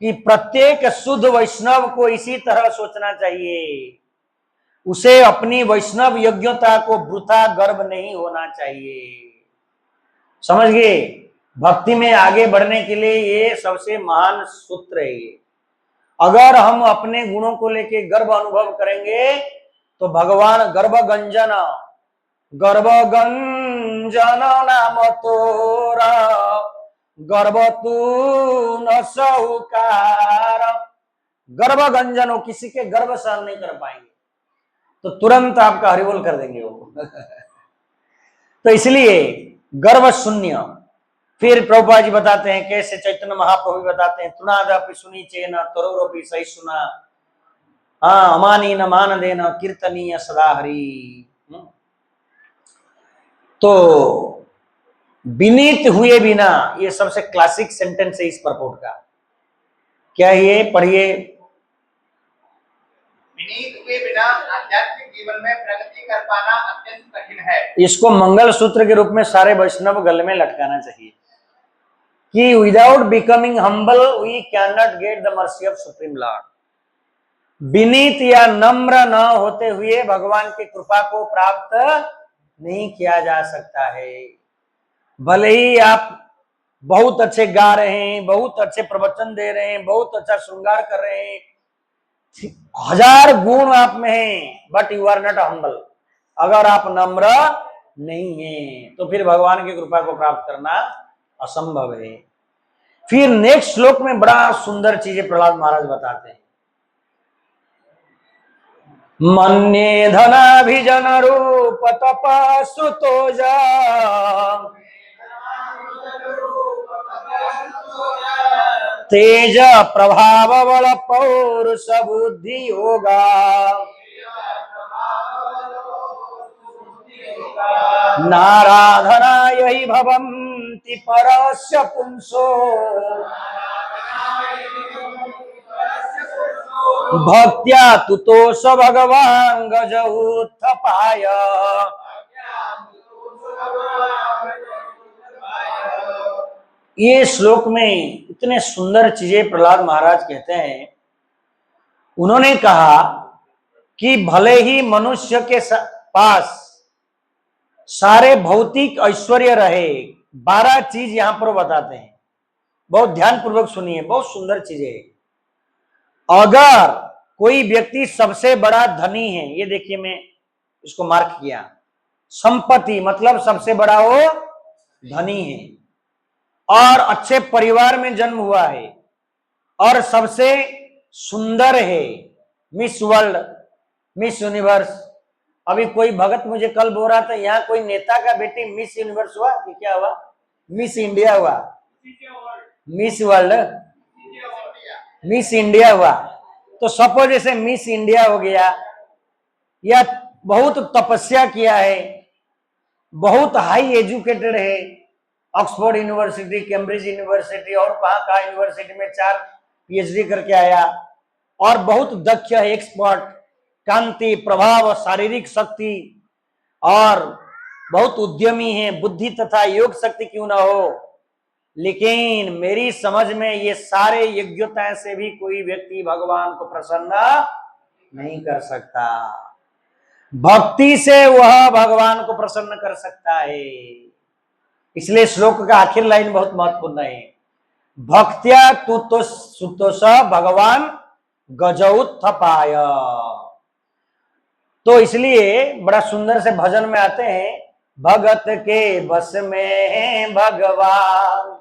कि प्रत्येक शुद्ध वैष्णव को इसी तरह सोचना चाहिए, उसे अपनी वैष्णव योग्यता को वृथा गर्व नहीं होना चाहिए। समझ गए, भक्ति में आगे बढ़ने के लिए ये सबसे महान सूत्र है। अगर हम अपने गुणों को लेके गर्व अनुभव करेंगे तो भगवान गर्भगंजन गर्भगंजन नाम तोरा गर्भ तू न सहुकार। गर्भगंजन हो, किसी के गर्भ सहन नहीं कर पाएंगे तो तुरंत आपका हरिबोल कर देंगे वो। तो इसलिए गर्भ शून्य। फिर प्रभुपाद जी बताते हैं कैसे, चैतन्य महाप्रभु बताते हैं, तुनादपि सुनी चेन तरोरपि सही सुना, हाँ अमानी न मान देना कीर्तनीय सदा हरि। तो विनीत हुए बिना, ये सबसे क्लासिक सेंटेंस है इस परपोर्ट का। क्या ये पढ़िए। विनीत हुए बिना आध्यात्मिक जीवन में प्रगति कर पाना अत्यंत कठिन है। इसको मंगल सूत्र के रूप में सारे वैष्णव गले में लटकाना चाहिए कि without becoming humble we can not get the mercy of supreme lord. विनीत या नम्र न होते हुए भगवान की कृपा को प्राप्त नहीं किया जा सकता है। भले ही आप बहुत अच्छे गा रहे हैं, बहुत अच्छे प्रवचन दे रहे हैं, बहुत अच्छा श्रृंगार कर रहे हैं, 1000 गुण आप में हैं, but you are not humble. अगर आप नम्र नहीं हैं तो फिर भगवान की कृपा को प्राप्त करना असंभव है। फिर नेक्स्ट श्लोक में बड़ा सुंदर चीजें प्रहलाद महाराज बताते हैं। मन्ये धनाभिजन रूप तपसुतोजा तेज प्रभाव बल पौरुष बुद्धि योगा नाराधना यही भवन्ति परस्य पुंसो भक्त्या तुतोष भगवान गज उत्थपाय। ये श्लोक में इतने सुंदर चीजें प्रहलाद महाराज कहते हैं। उन्होंने कहा कि भले ही मनुष्य के पास सारे भौतिक ऐश्वर्य रहे, 12 चीज यहां पर बताते हैं, बहुत ध्यान पूर्वक सुनिए, बहुत सुंदर चीजें है। अगर कोई व्यक्ति सबसे बड़ा धनी है, ये देखिए मैं इसको मार्क किया, संपत्ति मतलब सबसे बड़ा वो धनी है और अच्छे परिवार में जन्म हुआ है और सबसे सुंदर है, मिस वर्ल्ड, मिस यूनिवर्स। अभी कोई भगत मुझे कल बोल रहा था, यहाँ कोई नेता का बेटी मिस यूनिवर्स हुआ कि क्या हुआ, मिस इंडिया हुआ, मिस वर्ल्ड, मिस इंडिया हुआ। तो सपोज जैसे मिस इंडिया हो गया, या बहुत तपस्या किया है, बहुत हाई एजुकेटेड है, ऑक्सफोर्ड यूनिवर्सिटी, कैम्ब्रिज यूनिवर्सिटी और कहाँ यूनिवर्सिटी में 4 पीएचडी करके आया और बहुत दक्ष है, एक्सपर्ट, कांति, प्रभाव, शारीरिक शक्ति और बहुत उद्यमी है, बुद्धि तथा योग शक्ति क्यों ना हो, लेकिन मेरी समझ में ये सारे योग्यताएं से भी कोई व्यक्ति भगवान को प्रसन्न नहीं कर सकता। भक्ति से वह भगवान को प्रसन्न कर सकता है। इसलिए श्लोक का आखिर लाइन बहुत महत्वपूर्ण है, भक्त्या तुतो सुतोष भगवान गजउत्थपाय। तो इसलिए बड़ा सुंदर से भजन में आते हैं, भगत के बस में है भगवान,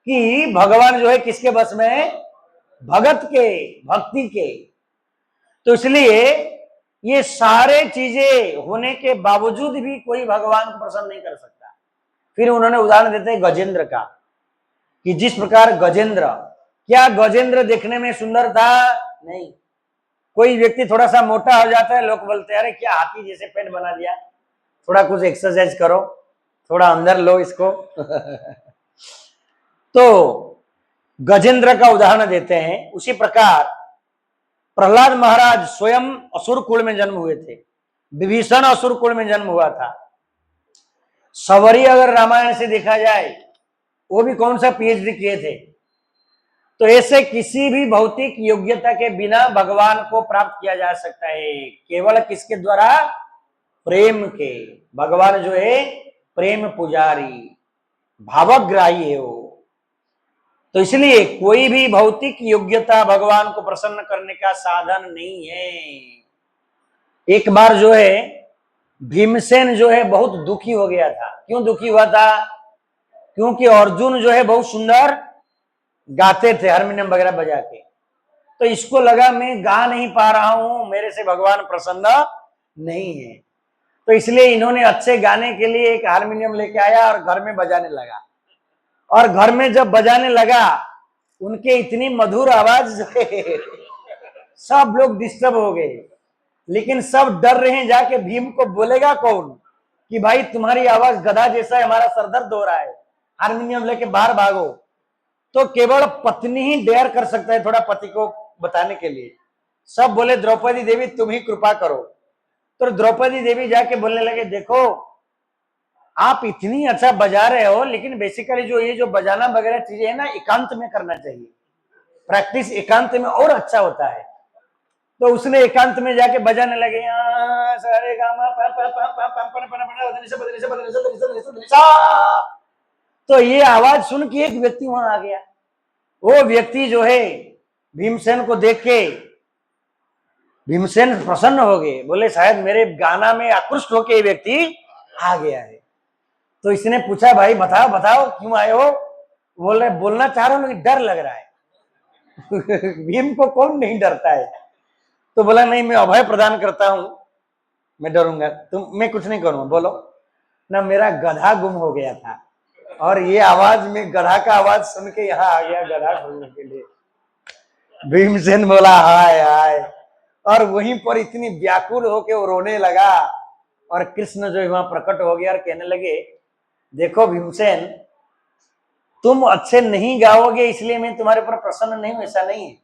कि भगवान जो है किसके बस में है, भगत के, भक्ति के। तो इसलिए ये सारे चीजें होने के बावजूद भी कोई भगवान को प्रसन्न नहीं कर सकता। फिर उन्होंने उदाहरण देते हैं गजेंद्र का, कि जिस प्रकार गजेंद्र, क्या गजेंद्र देखने में सुंदर था? नहीं। कोई व्यक्ति थोड़ा सा मोटा हो जाता है, लोग बोलते हैं अरे क्या हाथी जैसे पेट बना दिया, थोड़ा कुछ एक्सरसाइज करो, थोड़ा अंदर लो इसको। तो गजेंद्र का उदाहरण देते हैं। उसी प्रकार प्रहलाद महाराज स्वयं असुर कुल में जन्म हुए थे, विभीषण असुर कुल में जन्म हुआ था। सवरी अगर रामायण से देखा जाए, वो भी कौन सा पीएचडी किए थे। तो ऐसे किसी भी भौतिक योग्यता के बिना भगवान को प्राप्त किया जा सकता है, केवल किसके द्वारा? प्रेम के। भगवान जो है प्रेम पुजारी, भावग्राही है वो। तो इसलिए कोई भी भौतिक योग्यता भगवान को प्रसन्न करने का साधन नहीं है। एक बार जो है भीमसेन जो है बहुत दुखी हो गया था। क्यों दुखी हुआ था? क्योंकि अर्जुन जो है बहुत सुंदर गाते थे हारमोनियम वगैरह बजा के। तो इसको लगा मैं गा नहीं पा रहा हूं, मेरे से भगवान प्रसन्न नहीं है। तो इसलिए इन्होंने अच्छे गाने के लिए एक हारमोनियम लेके आया और घर में बजाने लगा। और घर में जब बजाने लगा, उनके इतनी मधुर आवाज जो है सब लोग डिस्टर्ब हो गए। लेकिन सब डर रहे हैं, जाके भीम को बोलेगा कौन कि भाई तुम्हारी आवाज गधा जैसा है, हमारा सरदर्द हो रहा है, हारमोनियम लेके बाहर भागो। तो केवल पत्नी ही डेयर कर सकता है थोड़ा पति को बताने के लिए। सब बोले द्रौपदी देवी तुम ही कृपा करो। तो द्रौपदी देवी जाके बोलने लगे देखो आप इतनी अच्छा बजा रहे हो, लेकिन बेसिकली जो ये जो बजाना वगैरह चीजें है ना, एकांत में करना चाहिए। प्रैक्टिस एकांत में और अच्छा होता है। तो उसने एकांत में जाके बजाने लगे, सारे गामा तो ये आवाज सुन के एक व्यक्ति वहां आ गया। वो व्यक्ति जो है भीमसेन को देख के भीमसेन प्रसन्न हो गए, बोले शायद मेरे गाना में आकृष्ट होके ये व्यक्ति आ गया है। तो इसने पूछा भाई बताओ बताओ क्यों आए हो? बोल रहे बोलना चाह रहा हूं लेकिन डर लग रहा है। भीम को कौन नहीं डरता है? तो बोला नहीं मैं अभय प्रदान करता हूं, मैं डरूंगा मैं कुछ नहीं करूंगा, बोलो ना। मेरा गधा गुम हो गया था और ये आवाज में गधा का आवाज सुन के यहाँ आ गया गधा ढूंढने के लिए। भीमसेन बोला हाय हाय, और वहीं पर इतनी व्याकुल होके वो रोने लगा। और कृष्ण जो वहां प्रकट हो गया और कहने लगे देखो भीमसेन तुम अच्छे नहीं गाओगे इसलिए मैं तुम्हारे ऊपर प्रसन्न नहीं हूं, ऐसा नहीं है।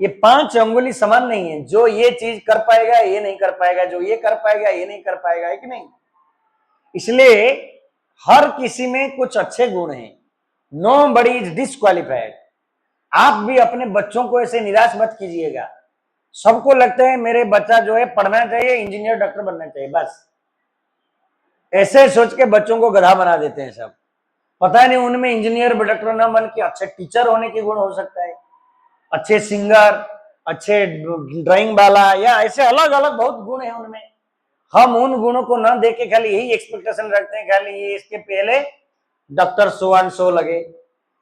ये 5 अंगुली समान नहीं है। जो ये चीज कर पाएगा ये नहीं कर पाएगा, जो ये कर पाएगा ये नहीं कर पाएगा, है कि नहीं? इसलिए हर किसी में कुछ अच्छे गुण हैं। Nobody is disqualified. आप भी अपने बच्चों को ऐसे निराश मत कीजिएगा। सबको लगता है मेरे बच्चा जो है पढ़ना चाहिए, इंजीनियर डॉक्टर बनना चाहिए, बस ऐसे सोच के बच्चों को गधा बना देते हैं सब। पता नहीं उनमें इंजीनियर डॉक्टर न बन के अच्छे टीचर होने के गुण हो सकता है, अच्छे सिंगर, अच्छे ड्राइंग वाला, या ऐसे अलग अलग बहुत गुण है उनमें। हम उन गुणों को ना देख के खाली यही एक्सपेक्टेशन रखते हैं, खाली ये इसके पहले डॉक्टर सो एंड सो लगे,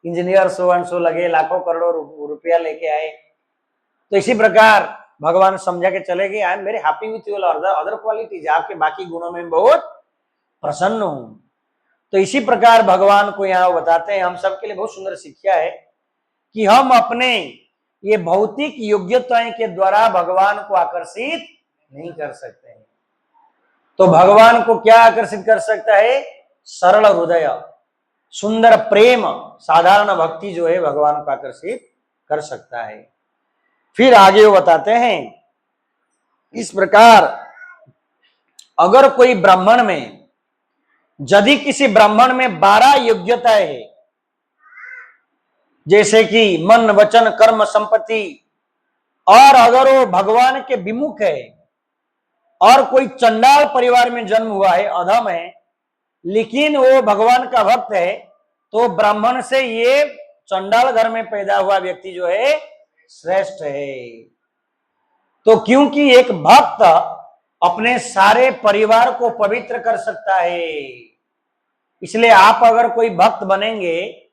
इंजीनियर सो एंड सो लगे, लाखों करोड़ों रुपया लेके आए। तो इसी प्रकार भगवान समझा के चले गए I am very happy with your other qualities, आपके बाकी गुणों में बहुत प्रसन्न हूं। तो इसी प्रकार भगवान को यहाँ बताते हैं, हम सबके लिए बहुत सुंदर शिक्षा है कि हम अपने ये भौतिक योग्यताएं के द्वारा भगवान को आकर्षित नहीं कर सकते हैं। तो भगवान को क्या आकर्षित कर सकता है? सरल हृदय, सुंदर प्रेम, साधारण भक्ति जो है भगवान को आकर्षित कर सकता है। फिर आगे वो बताते हैं इस प्रकार अगर कोई ब्राह्मण में, यदि किसी ब्राह्मण में 12 योग्यताएं है, जैसे कि मन वचन कर्म संपत्ति, और अगर वो भगवान के विमुख है और कोई चंडाल परिवार में जन्म हुआ है, अधम है, लेकिन वो भगवान का भक्त है, तो ब्राह्मण से ये चंडाल घर में पैदा हुआ व्यक्ति जो है श्रेष्ठ है। तो क्योंकि एक भक्त अपने सारे परिवार को पवित्र कर सकता है, इसलिए आप अगर कोई भक्त बनेंगे,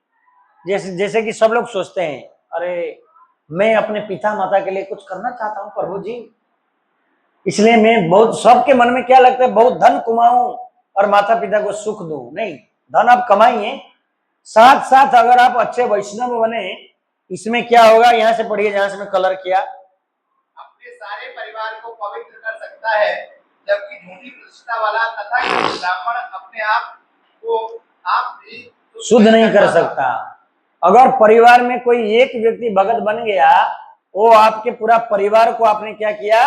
जैसे कि सब लोग सोचते हैं अरे मैं अपने पिता माता के लिए कुछ करना चाहता हूं प्रभु जी, इसलिए मैं बहुत, सबके मन में क्या लगता है बहुत धन कमाऊं और माता पिता को सुख दूं। नहीं, धन आप कमाइए, साथ साथ अगर आप अच्छे वैष्णव बने, इसमें क्या होगा, यहां से पढ़िए जहां से मैं कलर किया, अपने सारे परिवार को पवित्र कर सकता है, जबकि झूठी प्रतिष्ठा वाला तथा ब्राह्मण अपने आप को आप भी शुद्ध नहीं कर सकता। अगर परिवार में कोई एक व्यक्ति भगत बन गया, वो आपके पूरा परिवार को आपने क्या किया,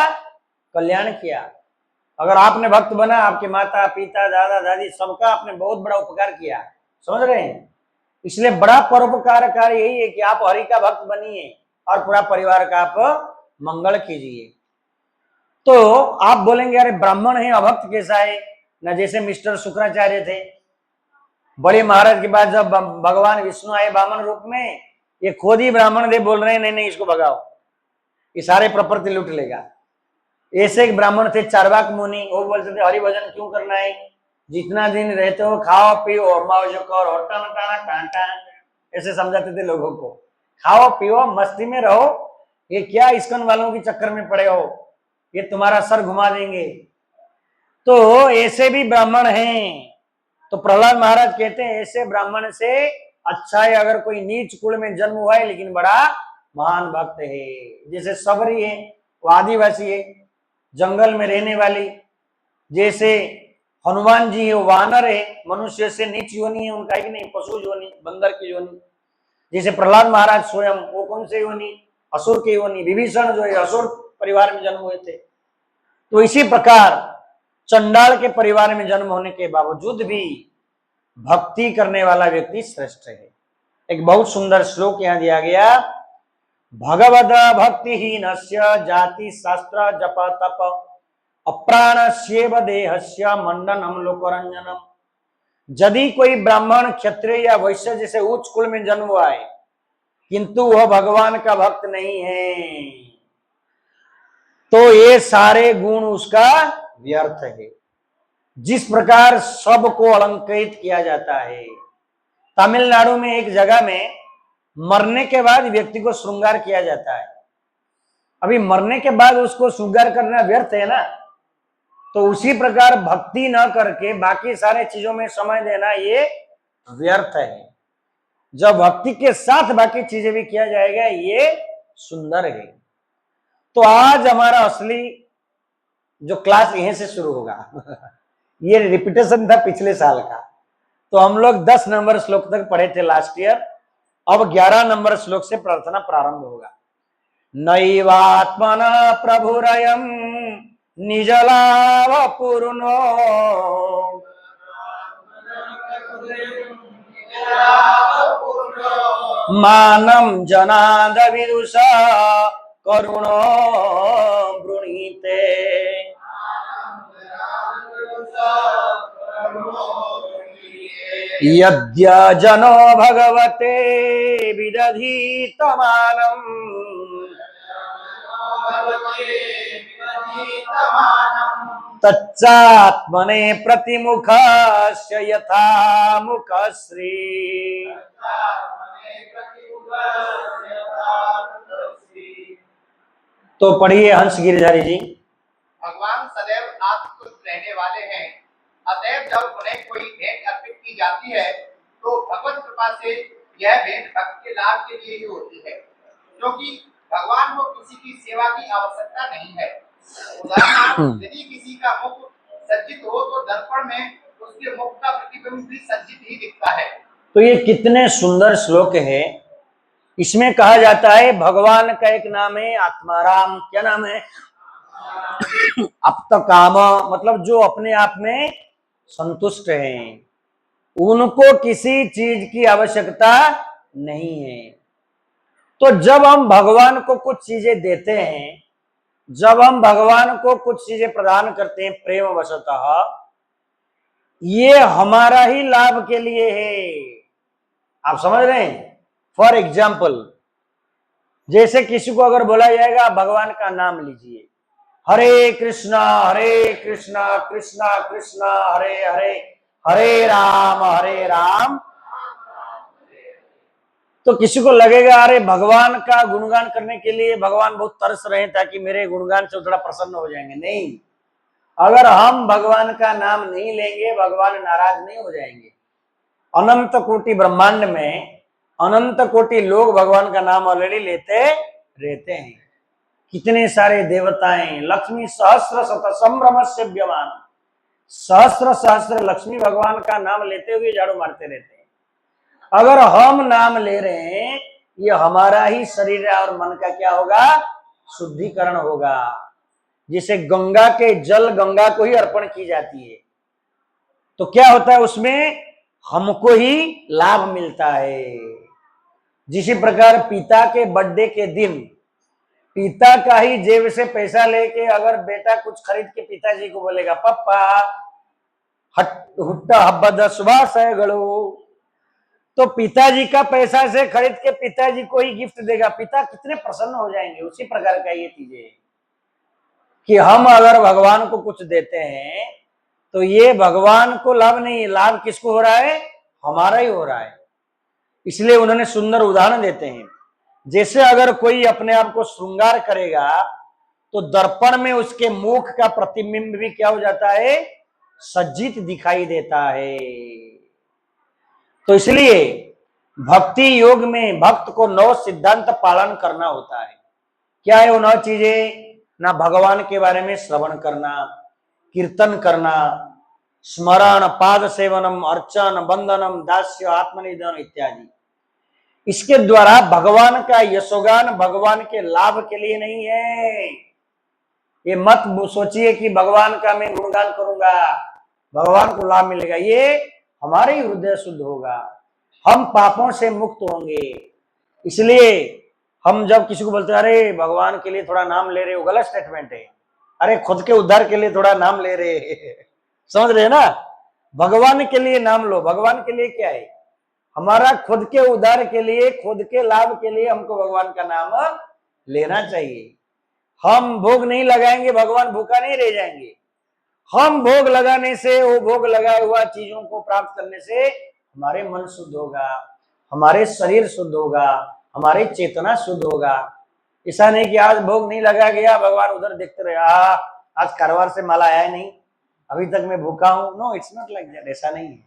कल्याण किया। अगर आपने भक्त बना, आपके माता पिता दादा दादी सबका आपने बहुत बड़ा उपकार किया, समझ रहे हैं? इसलिए बड़ा परोपकार कार्य यही है कि आप हरि का भक्त बनिए और पूरा परिवार का आप मंगल कीजिए। तो आप बोलेंगे अरे ब्राह्मण है अभक्त कैसा है ना, जैसे मिस्टर शुक्राचार्य थे, बड़े महाराज के बाद जब भगवान विष्णु आए वामन रूप में, ये खुद ही ब्राह्मण देव बोल रहे हैं नहीं नहीं इसको भगाओ, ये सारे प्रॉपर्टी लूट लेगा। ऐसे एक ब्राह्मण थे चारवाक मुनि, वो बोलते थे हरि भजन क्यों करना है, जितना दिन रहते हो खाओ पियो मौज करो होटा नटाना कांटा, ऐसे समझाते थे लोगों को। खाओ पियो मस्ती में रहो, ये क्या इस्कन वालों के चक्कर में पड़े हो, ये तुम्हारा सर घुमा देंगे। तो ऐसे भी ब्राह्मण हैं। तो प्रहलाद महाराज कहते हैं ऐसे ब्राह्मण से अच्छा है अगर कोई नीच कुल में जन्म हुआ है लेकिन बड़ा महान भक्त है। जैसे सबरी है वो आदिवासी है, जंगल में रहने वाली। जैसे हनुमान जी है वो वानर है, मनुष्य से नीच योनि है उनका, एक नहीं पशु योनि, बंदर की योनि। जैसे प्रहलाद महाराज स्वयं वो कौन से योनि, असुर की योनि। विभीषण जो है असुर परिवार में जन्म हुए थे। तो इसी प्रकार चंडाल के परिवार में जन्म होने के बावजूद भी भक्ति करने वाला व्यक्ति श्रेष्ठ है। एक बहुत सुंदर श्लोक यहां दिया गया, भगवद भक्तिहीनस्य जाति शास्त्र जप तप अप्राणस्येव देहस्य मंडनम लोकरंजनम। यदि कोई ब्राह्मण क्षत्रिय या वैश्य जैसे उच्च कुल में जन्म हुआ है किंतु वह भगवान का भक्त नहीं है तो ये सारे गुण उसका व्यर्थ है। जिस प्रकार सबको अलंकृत किया जाता है, तमिलनाडु में एक जगह में मरने के बाद व्यक्ति को श्रृंगार किया जाता है। अभी मरने के बाद उसको श्रृंगार करना व्यर्थ है ना, तो उसी प्रकार भक्ति न करके बाकी सारे चीजों में समय देना ये व्यर्थ है। जब भक्ति के साथ बाकी चीजें भी किया जाएगा ये सुंदर है। तो आज हमारा असली जो क्लास यहीं से शुरू होगा ये रिपीटेशन था पिछले साल का। तो हम लोग 10 नंबर श्लोक तक पढ़े थे लास्ट ईयर, अब 11 नंबर श्लोक से प्रार्थना प्रारंभ होगा। नैवात्मना प्रभुरयं निजलाव पूर्णो मानं जनाद विदुषा करुणो वृणीते। यद्य जनो भगवते विदधीतमानं तच्चात्मने प्रतिमुखस्य यथा मुखश्री। तो पढ़िए हंस गिरधारी जी। भगवान सदैव आत्मतुष्ट रहने वाले हैं, अतएव जब उन्हें कोई भेंट अर्पित की जाती है तो भगवत कृपा से यह भेंट भक्त के लाभ के लिए ही होती है, क्योंकि भगवान को किसी की सेवा की आवश्यकता नहीं है। उदाहरणार्थ यदि किसी का मुख सज्जित हो तो दर्पण में उसके मुख का प्रतिबिंब भी सज्जित ही दिखता है। तो ये कितने सुंदर श्लोक है। इसमें कहा जाता है भगवान का एक नाम है आत्माराम। क्या नाम है? अप्त काम, मतलब जो अपने आप में संतुष्ट हैं, उनको किसी चीज की आवश्यकता नहीं है। तो जब हम भगवान को कुछ चीजें देते हैं, जब हम भगवान को कुछ चीजें प्रदान करते हैं प्रेम वशतः, ये हमारा ही लाभ के लिए है। आप समझ रहे हैं? फॉर एग्जाम्पल, जैसे किसी को अगर बोला जाएगा भगवान का नाम लीजिए, हरे कृष्णा कृष्णा कृष्णा हरे हरे, हरे राम, तो किसी को लगेगा अरे भगवान का गुणगान करने के लिए भगवान बहुत तरस रहे हैं ताकि मेरे गुणगान से थोड़ा प्रसन्न हो जाएंगे। नहीं, अगर हम भगवान का नाम नहीं लेंगे भगवान नाराज नहीं हो जाएंगे। अनंत कोटि ब्रह्मांड में अनंत कोटि लोग भगवान का नाम ऑलरेडी लेते रहते हैं। कितने सारे देवताएं, लक्ष्मी सहस्र शत संभ्रमस्य व्यमान, सहस्र लक्ष्मी भगवान का नाम लेते हुए झाड़ू मारते रहते हैं। अगर हम नाम ले रहे हैं, ये हमारा ही शरीर और मन का क्या होगा? शुद्धिकरण होगा। जिसे गंगा के जल गंगा को ही अर्पण की जाती है, तो क्या होता है उसमें हमको ही लाभ मिलता है। जिसी प्रकार पिता के बर्थडे के दिन पिता का ही जेब से पैसा लेके अगर बेटा कुछ खरीद के पिताजी को बोलेगा पप्पा हुट्टा हब्बद सुभाषयಗಳು, तो पिताजी का पैसा से खरीद के पिताजी को ही गिफ्ट देगा, पिता कितने प्रसन्न हो जाएंगे। उसी प्रकार का ये चीजें कि हम अगर भगवान को कुछ देते हैं तो ये भगवान को लाभ नहीं है, लाभ किसको हो रहा है, हमारा ही हो रहा है। इसलिए उन्होंने सुंदर उदाहरण देते हैं, जैसे अगर कोई अपने आप को श्रृंगार करेगा तो दर्पण में उसके मुख का प्रतिबिंब भी क्या हो जाता है, सज्जित दिखाई देता है। तो इसलिए भक्ति योग में भक्त को 9 सिद्धांत पालन करना होता है। क्या है वो 9 चीजें, ना भगवान के बारे में श्रवण करना, कीर्तन करना, स्मरण, पाद सेवनम, अर्चन, बंदनम, दास्य, आत्मनिवेदन इत्यादि। इसके द्वारा भगवान का यशोगान भगवान के लाभ के लिए नहीं है। ये मत सोचिए कि भगवान का मैं गुणगान करूंगा भगवान को लाभ मिलेगा, ये हमारे ही हृदय शुद्ध होगा, हम पापों से मुक्त होंगे। इसलिए हम जब किसी को बोलते हैं अरे भगवान के लिए थोड़ा नाम ले रहे हो, गलत स्टेटमेंट है। अरे खुद के उद्धार के लिए थोड़ा नाम ले रहे समझ रहे ना, भगवान के लिए नाम लो। भगवान के लिए क्या है, हमारा खुद के उद्धार के लिए, खुद के लाभ के लिए हमको भगवान का नाम लेना चाहिए। हम भोग नहीं लगाएंगे, भगवान भूखा नहीं रह जाएंगे। हम भोग लगाने से, वो भोग लगाए हुआ चीजों को प्राप्त करने से हमारे मन शुद्ध होगा, हमारे शरीर शुद्ध होगा, हमारी चेतना शुद्ध होगा। ऐसा नहीं कि आज भोग नहीं लगा गया, भगवान उधर देखते रहे, आज कारवार से माला आया नहीं, अभी तक मैं भूखा हूं। No, it's not like that, ऐसा नहीं है।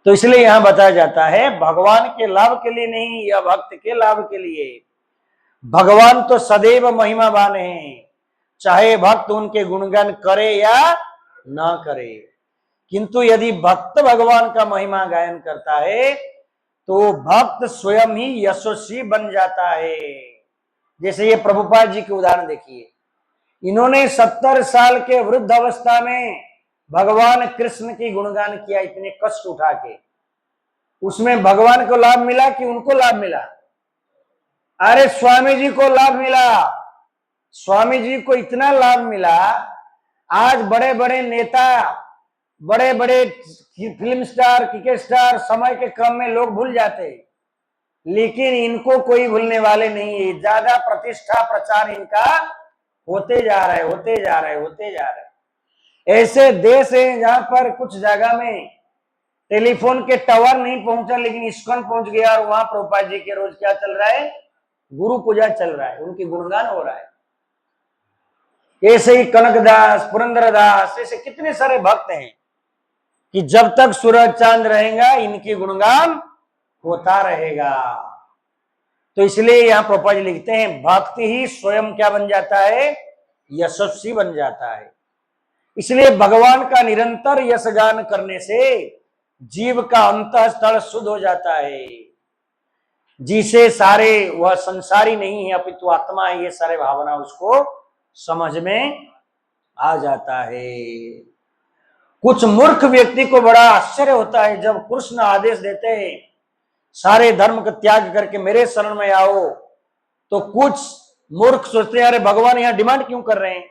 तो इसलिए यहां बताया जाता है भगवान के लाभ के लिए नहीं, या भक्त के लाभ के लिए। भगवान तो सदैव महिमावान है, चाहे भक्त उनके गुणगान करे या ना करे। किंतु यदि भक्त भगवान का महिमा गायन करता है तो भक्त स्वयं ही यशस्वी बन जाता है। जैसे ये प्रभुपाद जी के उदाहरण देखिए, इन्होंने 70 साल के वृद्ध अवस्था में भगवान कृष्ण की गुणगान किया, इतने कष्ट उठा के। उसमें भगवान को लाभ मिला कि उनको लाभ मिला? अरे स्वामी जी को लाभ मिला। स्वामी जी को इतना लाभ मिला, आज बड़े बड़े नेता, बड़े बड़े फिल्म स्टार, क्रिकेट स्टार समय के क्रम में लोग भूल जाते, लेकिन इनको कोई भूलने वाले नहीं है। ज्यादा प्रतिष्ठा प्रचार इनका होते जा रहा है, होते जा रहा है, होते जा रहा है। ऐसे देश है जहां पर कुछ जगह में टेलीफोन के टावर नहीं पहुंचा, लेकिन इस्कॉन पहुंच गया, और वहां प्रभुपाद जी के रोज क्या चल रहा है, गुरु पूजा चल रहा है, उनकी गुणगान हो रहा है। ऐसे ही कनकदास, पुरंदरदास, ऐसे कितने सारे भक्त हैं कि जब तक सूरज चांद रहेगा इनकी गुणगान होता रहेगा। तो इसलिए यहां प्रभुपाद जी लिखते हैं भक्ति ही स्वयं क्या बन जाता है, यशस्वी बन जाता है। इसलिए भगवान का निरंतर यशगान करने से जीव का अंतःस्थल शुद्ध हो जाता है, जिसे सारे वह संसारी नहीं है अपितु आत्मा है, ये सारे भावना उसको समझ में आ जाता है। कुछ मूर्ख व्यक्ति को बड़ा आश्चर्य होता है जब कृष्ण आदेश देते हैं सारे धर्म का त्याग करके मेरे शरण में आओ, तो कुछ मूर्ख सोचते हैं अरे भगवान यहां डिमांड क्यों कर रहे हैं।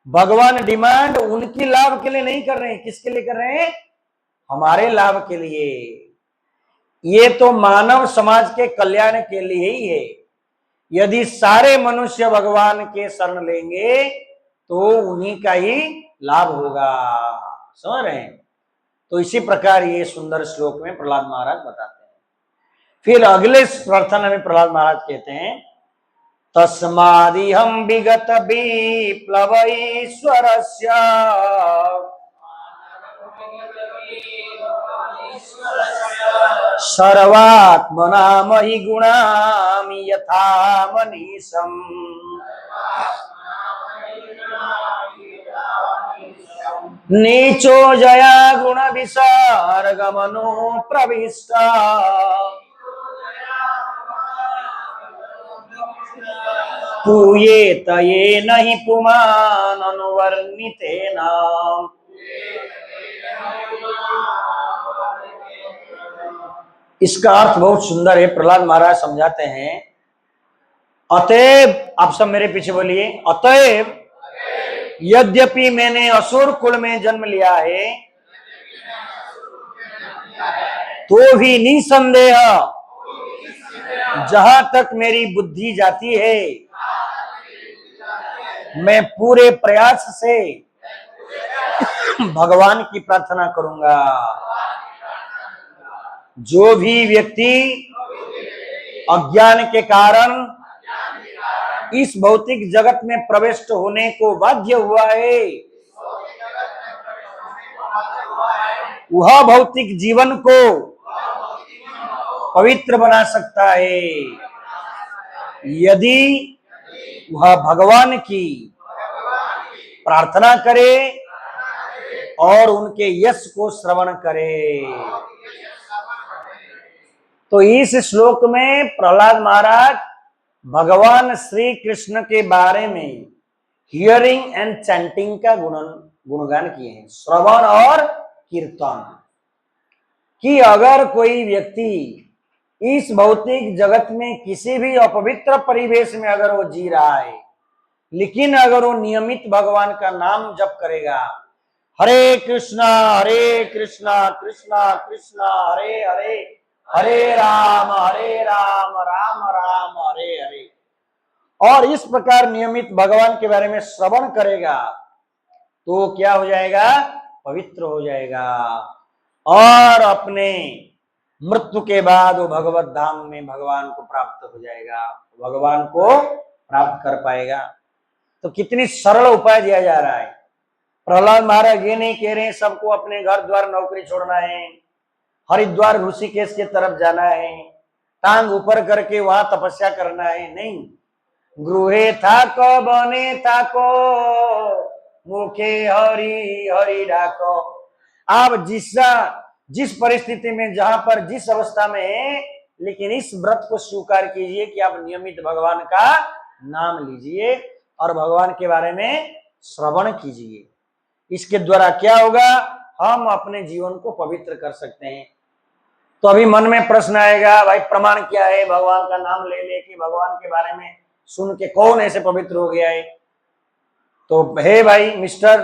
भगवान डिमांड उनकी लाभ के लिए नहीं कर रहे हैं, किसके लिए कर रहे हैं, हमारे लाभ के लिए। ये तो मानव समाज के कल्याण के लिए ही है। यदि सारे मनुष्य भगवान के शरण लेंगे तो उन्हीं का ही लाभ होगा, समझ रहे हैं। तो इसी प्रकार ये सुंदर श्लोक में प्रहलाद महाराज बताते हैं। फिर अगले प्रार्थना में प्रहलाद महाराज कहते हैं तस्मादिहं विगत विप्लव ईश्वरस्य सर्वात्मना महि गुणामि यथा मनीषम् नीचो जया गुण विसर्गमनो प्रविष्टा पूयेत ये नहीं पुमान अनुवर्णितेन। इसका अर्थ बहुत सुंदर है, प्रहलाद महाराज समझाते हैं। अतएव, आप सब मेरे पीछे बोलिए, अतएव यद्यपि मैंने असुर कुल में जन्म लिया है, तो भी निसंदेह जहां तक मेरी बुद्धि जाती है, मैं पूरे प्रयास से भगवान की प्रार्थना करूंगा। जो भी व्यक्ति अज्ञान के कारण इस भौतिक जगत में प्रविष्ट होने को बाध्य हुआ है, वह भौतिक जीवन को पवित्र बना सकता है यदि वह भगवान की प्रार्थना करे और उनके यश को श्रवण करे। तो इस श्लोक में प्रहलाद महाराज भगवान श्री कृष्ण के बारे में हियरिंग एंड चैंटिंग का गुणगान किए हैं, श्रवण और कीर्तन, कि अगर कोई व्यक्ति इस भौतिक जगत में किसी भी अपवित्र परिवेश में अगर वो जी रहा है, लेकिन अगर वो नियमित भगवान का नाम जप करेगा, हरे कृष्णा कृष्णा कृष्णा हरे हरे, हरे राम राम राम हरे हरे, और इस प्रकार नियमित भगवान के बारे में श्रवण करेगा, तो क्या हो जाएगा? पवित्र हो जाएगा और अपने मृत्यु के बाद वो भगवत धाम में भगवान को प्राप्त हो जाएगा, भगवान को प्राप्त कर पाएगा। तो कितनी सरल उपाय दिया जा रहा है। प्रहलाद महाराज ये नहीं कह रहे हैं सबको अपने घर द्वार नौकरी छोड़ना है, हरिद्वार ऋषिकेश के तरफ जाना है, टांग ऊपर करके वहां तपस्या करना है, नहीं। गृहे थाको बने थाको, मुखे हरि हरि डाको। आप जिस परिस्थिति में, जहां पर जिस अवस्था में है, लेकिन इस व्रत को स्वीकार कीजिए कि आप नियमित भगवान का नाम लीजिए और भगवान के बारे में श्रवण कीजिए। इसके द्वारा क्या होगा? हम अपने जीवन को पवित्र कर सकते हैं। तो अभी मन में प्रश्न आएगा, भाई प्रमाण क्या है? भगवान का नाम ले लेके भगवान के बारे में सुन के कौन ऐसे पवित्र हो गया है? तो हे भाई मिस्टर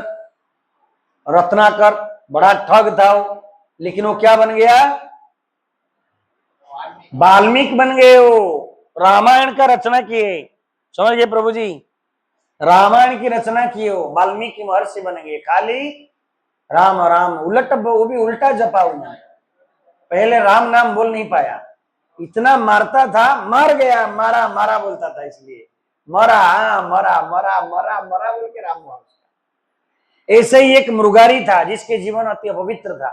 रत्नाकर, बड़ा ठग था वो, लेकिन वो क्या बन गया? वाल्मीकि बन गए। वो रामायण का रचना किए, समझ गए प्रभु जी? रामायण की रचना किए हो, वाल्मीकि महर्षि बन गए। खाली राम राम उलट, वो भी उल्टा जपा उन्होंने, पहले राम नाम बोल नहीं पाया, इतना मारता था, मर गया, मारा मारा बोलता था, इसलिए मरा मरा मरा मरा मरा बोल के राम हुआ। ऐसे ही एक मृगारी था जिसके जीवन अति अपवित्र था,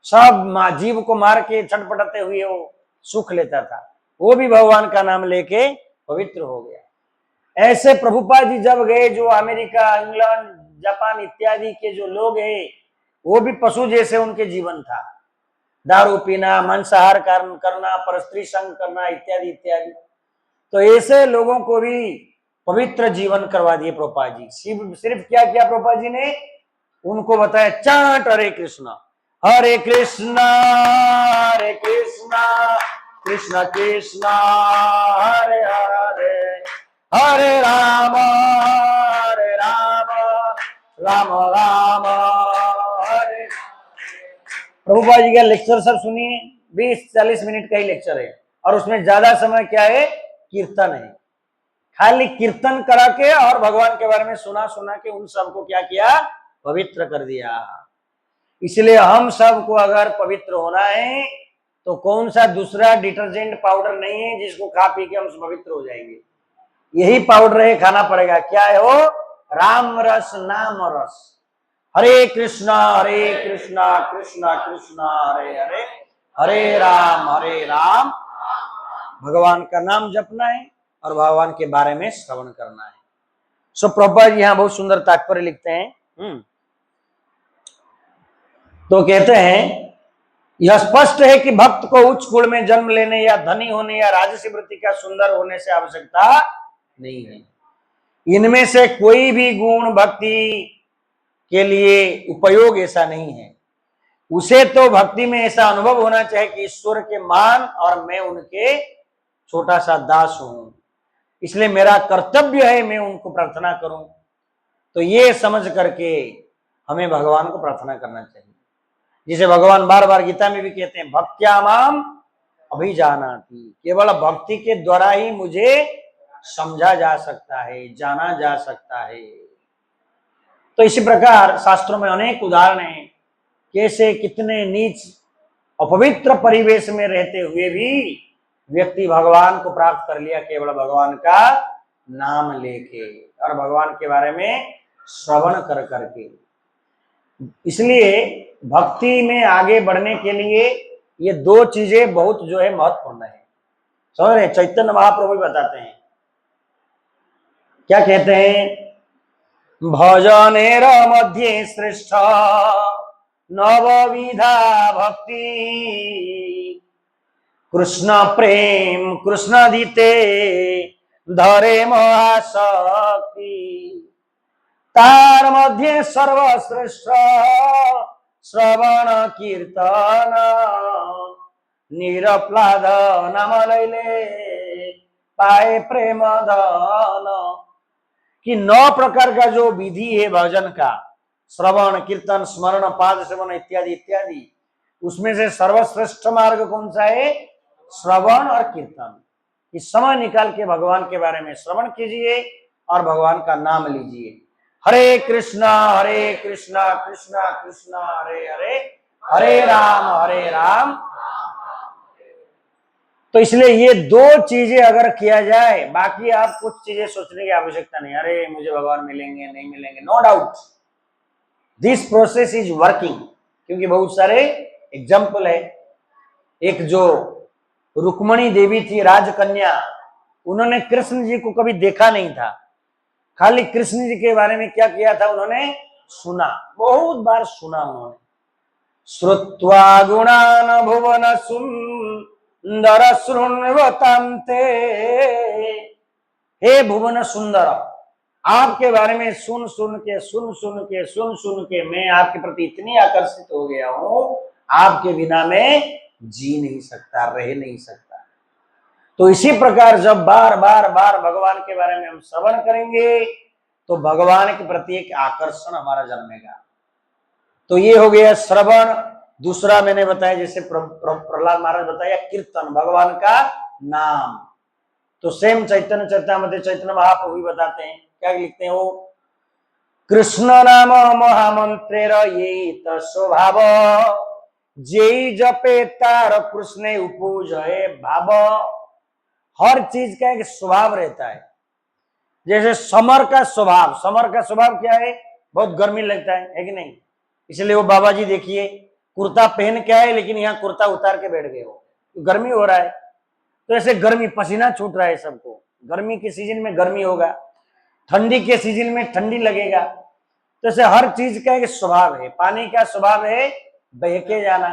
सब जीव को मार के छटपटाते हुए वो सुख लेता था, वो भी भगवान का नाम लेके पवित्र हो गया। ऐसे प्रभुपाद जी जब गए, जो अमेरिका, इंग्लैंड, जापान इत्यादि के जो लोग हैं, वो भी पशु जैसे उनके जीवन था, दारू पीना, मांसाहार करना, परस्त्री संग करना इत्यादि इत्यादि। तो ऐसे लोगों को भी पवित्र जीवन करवा दिए प्रभुपाद जी। सिर्फ क्या किया प्रभुपाद जी ने? उनको बताया चांट हरे कृष्णा कृष्णा कृष्णा हरे हरे, हरे राम राम राम हरे। प्रभुपाद जी का लेक्चर सब सुनिए, 20-40 मिनट का ही लेक्चर है, और उसमें ज्यादा समय क्या है? कीर्तन है। खाली कीर्तन करा के और भगवान के बारे में सुना के उन सबको क्या किया? पवित्र कर दिया। इसलिए हम सबको अगर पवित्र होना है तो कौन सा दूसरा डिटर्जेंट पाउडर नहीं है जिसको खा पी के हम पवित्र हो जाएंगे। यही पाउडर है, खाना पड़ेगा। क्या है वो? राम रस, नाम रस। हरे कृष्णा कृष्णा कृष्णा हरे हरे, हरे राम भगवान का नाम जपना है और भगवान के बारे में श्रवण करना है। सो प्रभुपाद जी यहाँ बहुत सुंदर तात्पर्य लिखते हैं। तो कहते हैं, यह स्पष्ट है कि भक्त को उच्च कुल में जन्म लेने या धनी होने या राजसी वृत्ति का सुंदर होने से आवश्यकता नहीं है। इनमें से कोई भी गुण भक्ति के लिए उपयोग ऐसा नहीं है। उसे तो भक्ति में ऐसा अनुभव होना चाहिए कि ईश्वर के मान और मैं उनके छोटा सा दास हूं, इसलिए मेरा कर्तव्य है मैं उनको प्रार्थना करूं। तो ये समझ करके हमें भगवान को प्रार्थना करना चाहिए। जिसे भगवान बार बार गीता में भी कहते हैं, भक्त्या माम अभिजानाति, केवल भक्ति के द्वारा ही मुझे समझा जा सकता है, जाना जा सकता है। तो इसी प्रकार शास्त्रों में अनेक उदाहरण हैं, कैसे कितने नीच अपवित्र परिवेश में रहते हुए भी व्यक्ति भगवान को प्राप्त कर लिया, केवल भगवान का नाम लेके और भगवान के बारे में श्रवण कर करके। इसलिए भक्ति में आगे बढ़ने के लिए ये दो चीजें बहुत जो है महत्वपूर्ण है। समझ रहे? चैतन्य महाप्रभु बताते हैं, क्या कहते हैं, भजनेर मध्ये श्रेष्ठ नवविधा भक्ति, कृष्ण प्रेम कृष्ण दीते धरे महाशक्ति, तार मध्य सर्वश्रेष्ठ श्रवण कीर्तन, निरपलाद नाम लैले पाए प्रेम धन। कि 9 प्रकार का जो विधि है भजन का, श्रवण कीर्तन स्मरण पाद सेवन इत्यादि इत्यादि, उसमें से सर्वश्रेष्ठ मार्ग कौन सा है? श्रवण और कीर्तन। इस समय निकाल के भगवान के बारे में श्रवण कीजिए और भगवान का नाम लीजिए। हरे कृष्णा कृष्णा कृष्णा हरे हरे, हरे राम। तो इसलिए ये 2 चीजें अगर किया जाए, बाकी आप कुछ चीजें सोचने की आवश्यकता नहीं, अरे मुझे भगवान मिलेंगे नहीं मिलेंगे, no doubt this process is working. क्योंकि बहुत सारे एग्जाम्पल है। एक जो रुक्मणी देवी थी, राजकन्या, उन्होंने कृष्ण जी को कभी देखा नहीं था, खाली कृष्ण जी के बारे में क्या किया था, उन्होंने सुना, बहुत बार सुना उन्होंने। श्रुत्वा गुणान भुवन सुंदर शृण्वतांते, हे भुवन सुंदर, आपके बारे में सुन सुन के मैं आपके प्रति इतनी आकर्षित हो गया हूं, आपके बिना मैं जी नहीं सकता, रह नहीं सकता। तो इसी प्रकार जब बार बार भगवान के बारे में हम श्रवण करेंगे तो भगवान के प्रति एक आकर्षण हमारा जन्मेगा। तो ये हो गया श्रवण। दूसरा मैंने बताया, जैसे प्रहलाद महाराज बताया, कीर्तन, भगवान का नाम। तो सेम चैतन्य चरितामृत चैतन्य महाप्रभु बताते हैं, क्या लिखते हैं वो, कृष्ण नाम महामंत्रेर ये स्वभाव, जे जपे तार कृष्ण उपजय भाव। हर चीज का एक स्वभाव रहता है। जैसे समर का स्वभाव क्या है, बहुत गर्मी लगता है कि नहीं, इसलिए वो बाबा जी देखिए कुर्ता पहन के आए, लेकिन यहाँ कुर्ता उतार के बैठ गए, हो गर्मी हो रहा है। तो ऐसे गर्मी, पसीना छूट रहा है सबको, गर्मी के सीजन में गर्मी होगा, ठंडी के सीजन में ठंडी लगेगा। तो ऐसे हर चीज का एक स्वभाव है। पानी का स्वभाव है बहके जाना,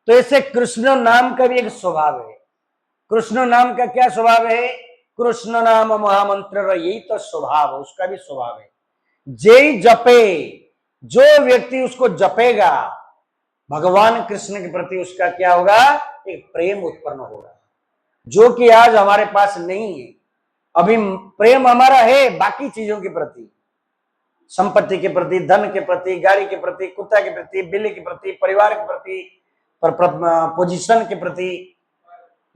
तो ऐसे कृष्ण नाम का भी एक स्वभाव है। कृष्ण नाम का क्या स्वभाव है, कृष्ण नाम महामंत्र, यही तो स्वभाव है, उसका भी स्वभाव है। जय जपे, जो व्यक्ति उसको जपेगा, भगवान कृष्ण के प्रति उसका क्या होगा, एक प्रेम उत्पन्न होगा, जो कि आज हमारे पास नहीं है। अभी प्रेम हमारा है बाकी चीजों के प्रति, संपत्ति के प्रति, धन के प्रति, गाड़ी के प्रति, कुत्ता के प्रति, बिल्ली के प्रति, परिवार के प्रति, पोजीशन के प्रति,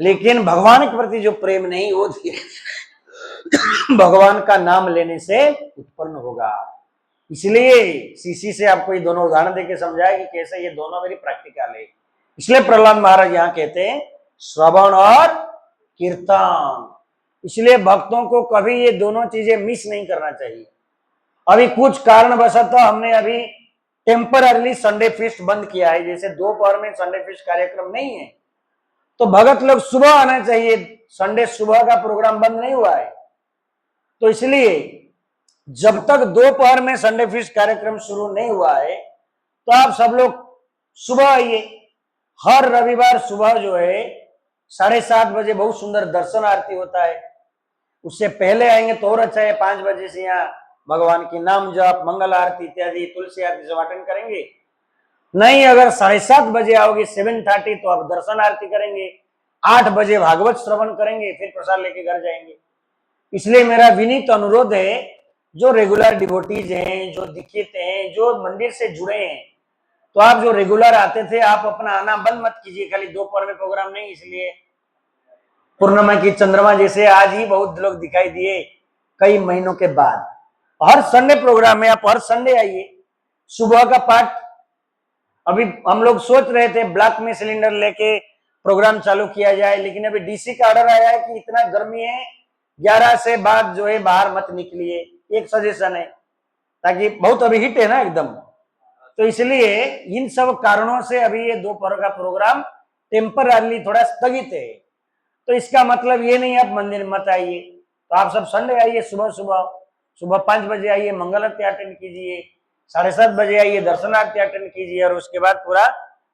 लेकिन भगवान के प्रति जो प्रेम नहीं, वो भगवान का नाम लेने से उत्पन्न होगा। इसलिए सीसी से आपको ये दोनों उदाहरण देके समझाया कि कैसे ये दोनों मेरी प्रैक्टिकल है। इसलिए प्रहलाद महाराज यहाँ कहते हैं श्रवण और कीर्तन। इसलिए भक्तों को कभी ये दोनों चीजें मिस नहीं करना चाहिए। अभी कुछ कारणवशत हमने अभी टेम्पररी संडे फीस्ट बंद किया है, जैसे दोपहर में संडे फीस्ट कार्यक्रम नहीं है, तो भगत लोग सुबह आना चाहिए, संडे सुबह का प्रोग्राम बंद नहीं हुआ है। तो इसलिए जब तक दोपहर में संडे फीस्ट कार्यक्रम शुरू नहीं हुआ है, तो आप सब लोग सुबह आइए। हर रविवार सुबह जो है 7:30 बजे बहुत सुंदर दर्शन आरती होता है। उससे पहले आएंगे तो और अच्छा है, 5 बजे से यहाँ भगवान की नाम जप, मंगल आरती इत्यादि, तुलसी आरती सब अटेंड करेंगे। नहीं, अगर 7:30 बजे आओगे 7:30, तो आप दर्शन आरती करेंगे, 8 बजे भागवत श्रवण करेंगे, फिर प्रसाद लेके घर जाएंगे। इसलिए मेरा विनीत अनुरोध है, जो रेगुलर डिवोटीज हैं, जो दीक्षित हैं, जो मंदिर से जुड़े हैं, तो आप जो रेगुलर आते थे आप अपना आना बंद मत कीजिए, खाली दोपहर में प्रोग्राम नहीं, इसलिए पूर्णिमा की चंद्रमा जैसे आज ही बहुत लोग दिखाई दिए कई महीनों के बाद। हर संडे प्रोग्राम है, आप हर संडे आइए। सुबह का पाठ, अभी हम लोग सोच रहे थे ब्लॉक में सिलेंडर लेके प्रोग्राम चालू किया जाए, लेकिन अभी डीसी का ऑर्डर आया है कि इतना गर्मी है 11 से बाद जो है बाहर मत निकलिए, एक सजेशन है, ताकि बहुत अभी हिट है ना एकदम। तो इसलिए इन सब कारणों से अभी ये दोपहर का प्रोग्राम टेम्पररी थोड़ा स्थगित है। तो इसका मतलब ये नहीं आप मंदिर मत आइए, तो आप सब संडे आइए, सुबह 5 बजे आइए, मंगल आरती अटेंड कीजिए, 7:30 बजे आइए, दर्शनार्थी अटेंड कीजिए, और उसके बाद पूरा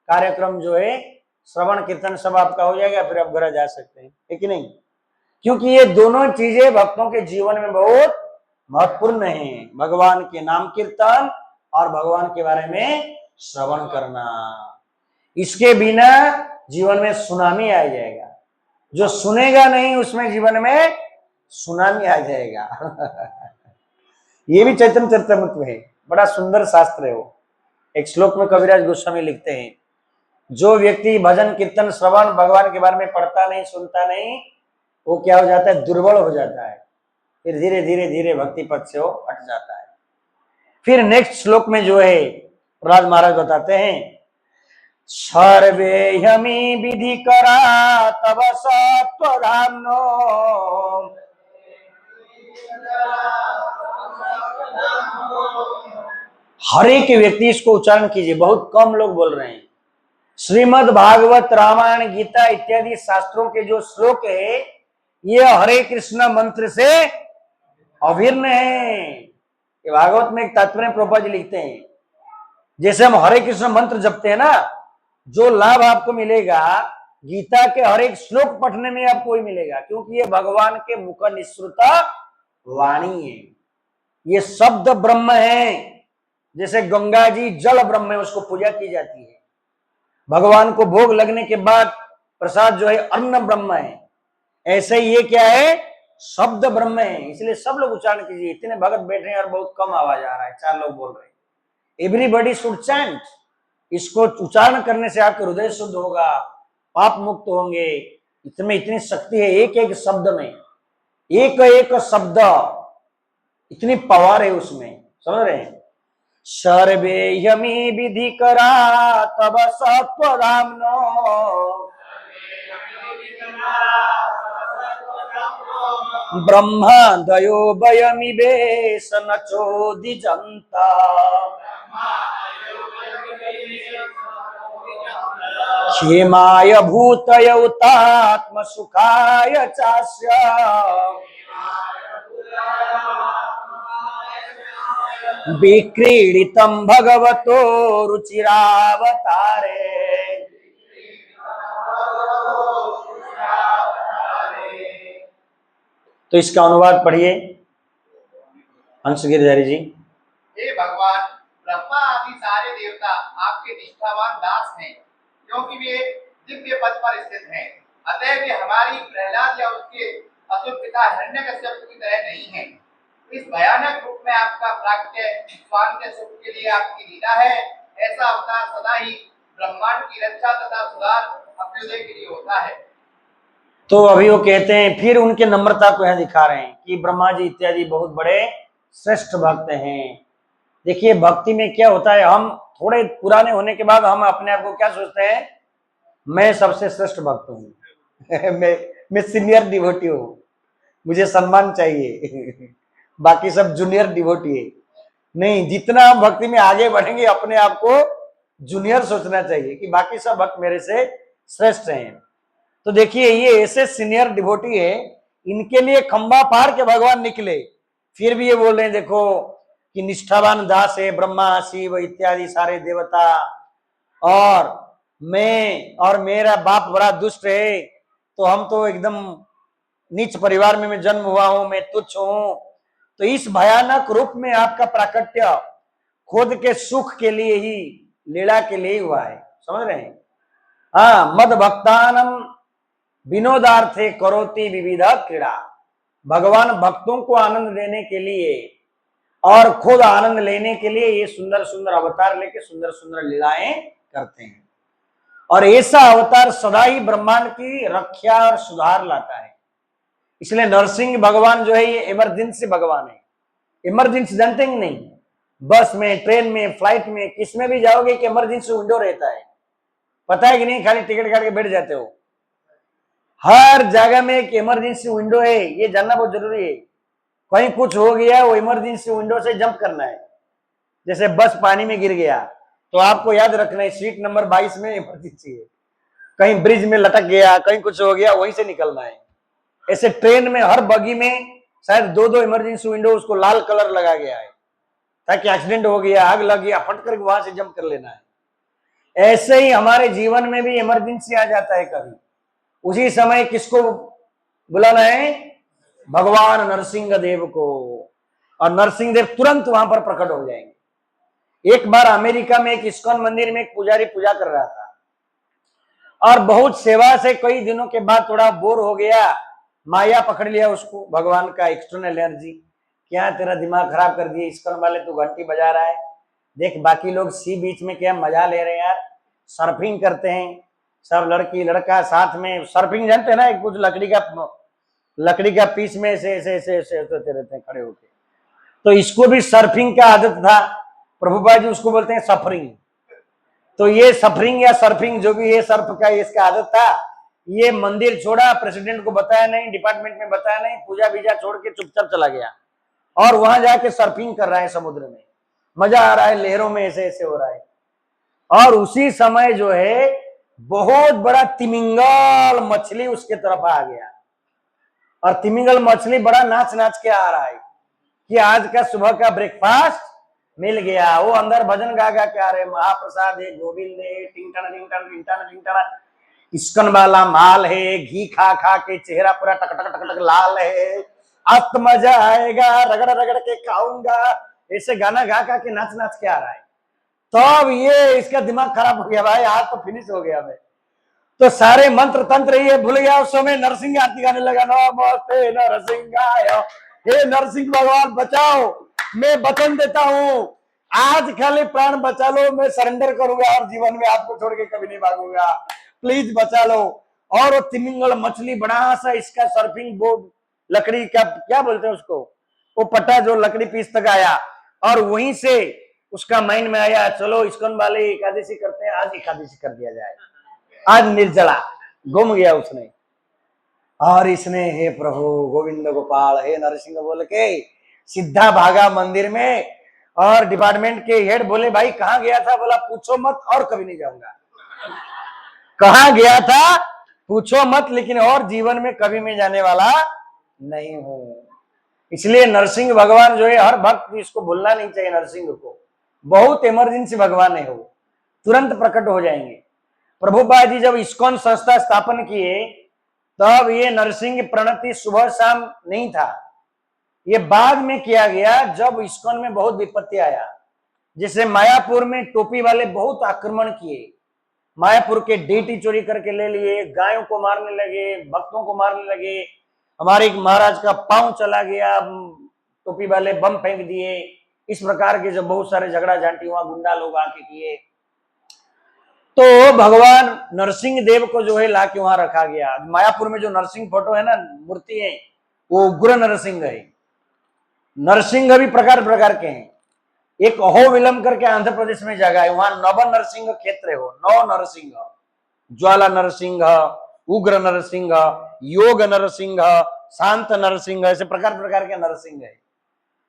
कार्यक्रम जो है श्रवण कीर्तन सब आपका हो जाएगा, फिर आप घर जा सकते हैं, है कि नहीं? क्योंकि ये दोनों चीजें भक्तों के जीवन में बहुत महत्वपूर्ण है, भगवान के नाम कीर्तन और भगवान के बारे में श्रवण करना। इसके बिना जीवन में सुनामी आ जाएगा, जो सुनेगा नहीं उसमें जीवन में सुनामी आ जाएगा। ये भी चैतन्य चरितामृत में है, बड़ा सुंदर शास्त्र है वो। एक श्लोक में कविराज गोस्वामी लिखते हैं, जो व्यक्ति भजन कीर्तन श्रवण भगवान के बारे में पढ़ता नहीं सुनता नहीं, वो क्या हो जाता है? दुर्बल हो जाता है, फिर धीरे धीरे धीरे भक्ति पथ से वो हट जाता है। फिर नेक्स्ट श्लोक में जो है प्रहलाद महाराज बताते हैं, सर्वे यमी विधि करा तब सत्वधाम्नो, हर एक व्यक्ति इसको उच्चारण कीजिए, बहुत कम लोग बोल रहे हैं। श्रीमद् भागवत रामायण गीता इत्यादि शास्त्रों के जो श्लोक है ये हरे कृष्ण मंत्र से अभिन्न है। ये भागवत में एक तात्पर्य प्रभुपाद जी लिखते हैं, जैसे हम हरे कृष्ण मंत्र जपते हैं ना, जो लाभ आपको मिलेगा गीता के हर एक श्लोक पढ़ने में आपको वही मिलेगा, क्योंकि ये भगवान के मुख निःसृत वाणी है, ये शब्द ब्रह्म है। जैसे गंगा जी जल ब्रह्म है, उसको पूजा की जाती है, भगवान को भोग लगने के बाद प्रसाद जो है अन्न ब्रह्म है, ऐसे ही ये क्या है? शब्द ब्रह्म है। इसलिए सब लोग उच्चारण कीजिए। इतने भगत बैठे हैं और बहुत कम आवाज आ रहा है, 4 लोग बोल रहे हैं। Everybody should chant. इसको उच्चारण करने से आपका हृदय शुद्ध होगा, पाप मुक्त होंगे। इसमें इतनी शक्ति है, एक एक शब्द में, एक एक शब्द, इतनी पावर है उसमें, समझ रहे हैं? सर्वे यमी विधि करा तब सत्वधाम्नो, ब्रह्म दयो वयमिवेश न चोदिजन्ता, क्षेमाय भूतय उतात्म सुखाय चास्य, विक्रीडितं भगवतो रुचिरावतारे। तो इसका अनुवाद पढ़िए हंस गिरधारी जी। हे भगवान, ब्रह्मा आदि सारे देवता आपके निष्ठावान दास हैं, क्योंकि वे दिव्य पद पर स्थित हैं। अतः वे हमारी प्रहलाद या उसके असुर पिता हिरण्यकश्यप की तरह नहीं हैं। इस भयानक रूप में आपका प्राग्ञ स्वांत सुख के लिए आपकी लीला है। ऐसा अवतार सदा ही ब्रह्मांड की रक्षा तथा सुधार अभ्युदय के लिए होता है। तो अभी वो कहते हैं, फिर उनके नम्रता को यहाँ दिखा रहे हैं कि ब्रह्मा जी इत्यादि बहुत बड़े श्रेष्ठ भक्त हैं। देखिए भक्ति में क्या होता है, हम थोड़े पुराने होने के बाद हम अपने आप को क्या सोचते हैं? मैं सबसे श्रेष्ठ भक्त हूँ। मैं सीनियर डिवोटी हूँ, मुझे सम्मान चाहिए। बाकी सब जूनियर डिवोटी है। नहीं, जितना हम भक्ति में आगे बढ़ेंगे अपने आप को जूनियर सोचना चाहिए कि बाकी सब भक्त मेरे से श्रेष्ठ हैं। तो देखिए ये ऐसे सीनियर डिवोटी है, इनके लिए खंबा फाड़ के भगवान निकले, फिर भी ये बोल रहे हैं देखो कि निष्ठावान दास है ब्रह्मा शिव इत्यादि सारे देवता, और मैं और मेरा बाप बड़ा दुष्ट है, तो हम तो एकदम नीच परिवार में मैं जन्म हुआ हूं, मैं तुच्छ हूं। तो इस भयानक रूप में आपका प्राकट्य खुद के सुख के लिए ही, लीला के लिए ही हुआ है, समझ रहे हैं? हाँ, मद भक्तानम विनोदार्थे करोति विविध क्रीड़ा। भगवान भक्तों को आनंद देने के लिए और खुद आनंद लेने के लिए ये सुंदर सुंदर अवतार लेके सुंदर सुंदर लीलाएं करते हैं। और ऐसा अवतार सदा ही ब्रह्मांड की रक्षा और सुधार लाता है। इसलिए नरसिंह भगवान जो है ये इमरजेंसी भगवान है। इमरजेंसी जानते हैं नहीं, बस में, ट्रेन में, फ्लाइट में, किसमें भी जाओगे कि इमरजेंसी विंडो रहता है, पता है कि नहीं? खाली टिकट काट के बैठ जाते हो। हर जगह में एक इमरजेंसी विंडो है, ये जानना बहुत जरूरी है। कहीं कुछ हो गया, वो इमरजेंसी विंडो से जंप करना है। जैसे बस पानी में गिर गया तो आपको याद रखना है सीट नंबर 22 में इमरजेंसी है। कहीं ब्रिज में लटक गया, कहीं कुछ हो गया, वहीं से निकलना है। ऐसे ट्रेन में हर बगी में शायद दो दो इमरजेंसी विंडो, उसको लाल कलर लगा गया है ताकि एक्सीडेंट हो गया, आग लग गया, फट करके वहां से जंप कर लेना है। ऐसे ही हमारे जीवन में भी इमरजेंसी आ जाता है कभी, उसी समय किसको बुलाना है? भगवान नरसिंह देव को। और नरसिंह देव तुरंत वहां पर प्रकट हो जाएंगे। एक बार अमेरिका में एक इस्कॉन मंदिर में एक पुजारी पूजा कर रहा था और बहुत सेवा से कई दिनों के बाद थोड़ा बोर हो गया, माया पकड़ लिया उसको, भगवान का एक्सटर्नल एनर्जी। क्या तेरा दिमाग खराब कर दिया इस्कॉन वाले, तू घंटी बजा रहा है, देख बाकी लोग सी बीच में क्या मजा ले रहे हैं यार, सर्फिंग करते हैं सब लड़की लड़का साथ में। सर्फिंग जानते हैं ना, एक कुछ लकड़ी का पीस में ऐसे ऐसे ऐसे ऐसे होते रहते हैं खड़े होके। तो इसको भी सर्फिंग का आदत था, प्रभुपाद जी उसको बोलते हैं सफरिंग। तो ये सफरिंग या सर्फिंग जो भी है, सर्फ का इसका आदत था। ये मंदिर छोड़ा, प्रेसिडेंट को बताया नहीं, डिपार्टमेंट में बताया नहीं, पूजा बीजा छोड़ के चुपचाप चला गया और वहां जाके सर्फिंग कर रहा है समुद्र में, मजा आ रहा है, लहरों में ऐसे ऐसे हो रहा है। और उसी समय जो है बहुत बड़ा तिमिंगल मछली उसके तरफ आ गया और तिमिंगल मछली बड़ा नाच नाच के आ रहा है कि आज का सुबह का ब्रेकफास्ट मिल गया। वो अंदर भजन गा गा के आ रहे, महाप्रसाद है गोविंद है, Tintern Tintern Tintern Tintern, ISKCON वाला माल है, घी खा खा के चेहरा पूरा टक टक टक टक लाल है, अब तो मजा आएगा, रगड़ रगड़ के खाऊंगा, ऐसे गाना गा गा के नाच नाच के आ रहा है। तो अब ये इसका दिमाग खराब हो गया, भाई आज तो फिनिश हो गया मैं। तो सारे मंत्र तंत्र ये भूल गया। उस समय नरसिंह आरती गाने लगा, नमस्ते नरसिंहाय, हे नरसिंह भगवान बचाओ, मैं वचन देता हूं आज खाली प्राण बचा लो, मैं सरेंडर करूंगा और जीवन में आपको छोड़ के कभी नहीं भागूंगा, प्लीज बचा लो। और वो तिमिंगल मछली बड़ा सा इसका सर्फिंग बोर्ड, लकड़ी का क्या बोलते हैं उसको, वो पट्टा जो लकड़ी पीस तक आया और वहीं से उसका माइंड में आया, चलो इस्कॉन वाले एकादशी करते हैं, आज एकादशी कर दिया जाए, आज निर्जला। घूम गया उसने और इसने हे प्रभु गोविंद गोपाल हे नरसिंह बोल के सीधा भागा मंदिर में। और डिपार्टमेंट के हेड बोले, भाई कहां गया था? बोला पूछो मत और कभी नहीं जाऊंगा। कहां गया था पूछो मत, लेकिन और जीवन में कभी मैं जाने वाला नहीं हूं। इसलिए नरसिंह भगवान जो है, हर भक्त इसको भूलना नहीं चाहिए। नरसिंह को बहुत इमरजेंसी भगवान है, वो तुरंत प्रकट हो जाएंगे। प्रभुपाद जी जब इस्कॉन संस्था स्थापन किए तब ये नरसिंह प्रणति सुबह शाम नहीं था, ये बाद में किया गया जब इस्कॉन में बहुत विपत्ति आया। जैसे मायापुर में टोपी वाले बहुत आक्रमण किए, मायापुर के डेटी चोरी करके ले लिए, गायों को मारने लगे, भक्तों को मारने लगे, हमारे महाराज का पांव चला गया, टोपी वाले बम फेंक दिए। इस प्रकार के जो बहुत सारे झगड़ा झांटी वहां गुंडा लोग आके किए, तो भगवान नरसिंह देव को जो है लाके वहां रखा गया। मायापुर में जो नरसिंह फोटो है ना, मूर्ति है, वो उग्र नरसिंह है। नरसिंह भी प्रकार प्रकार के हैं। एक अहोबिलम करके आंध्र प्रदेश में जगह है, वहां नव नरसिंह क्षेत्र है, वो नौ नरसिंह, ज्वाला नरसिंह, उग्र नरसिंह, योग नरसिंह, शांत नरसिंह, ऐसे प्रकार प्रकार के नरसिंह है।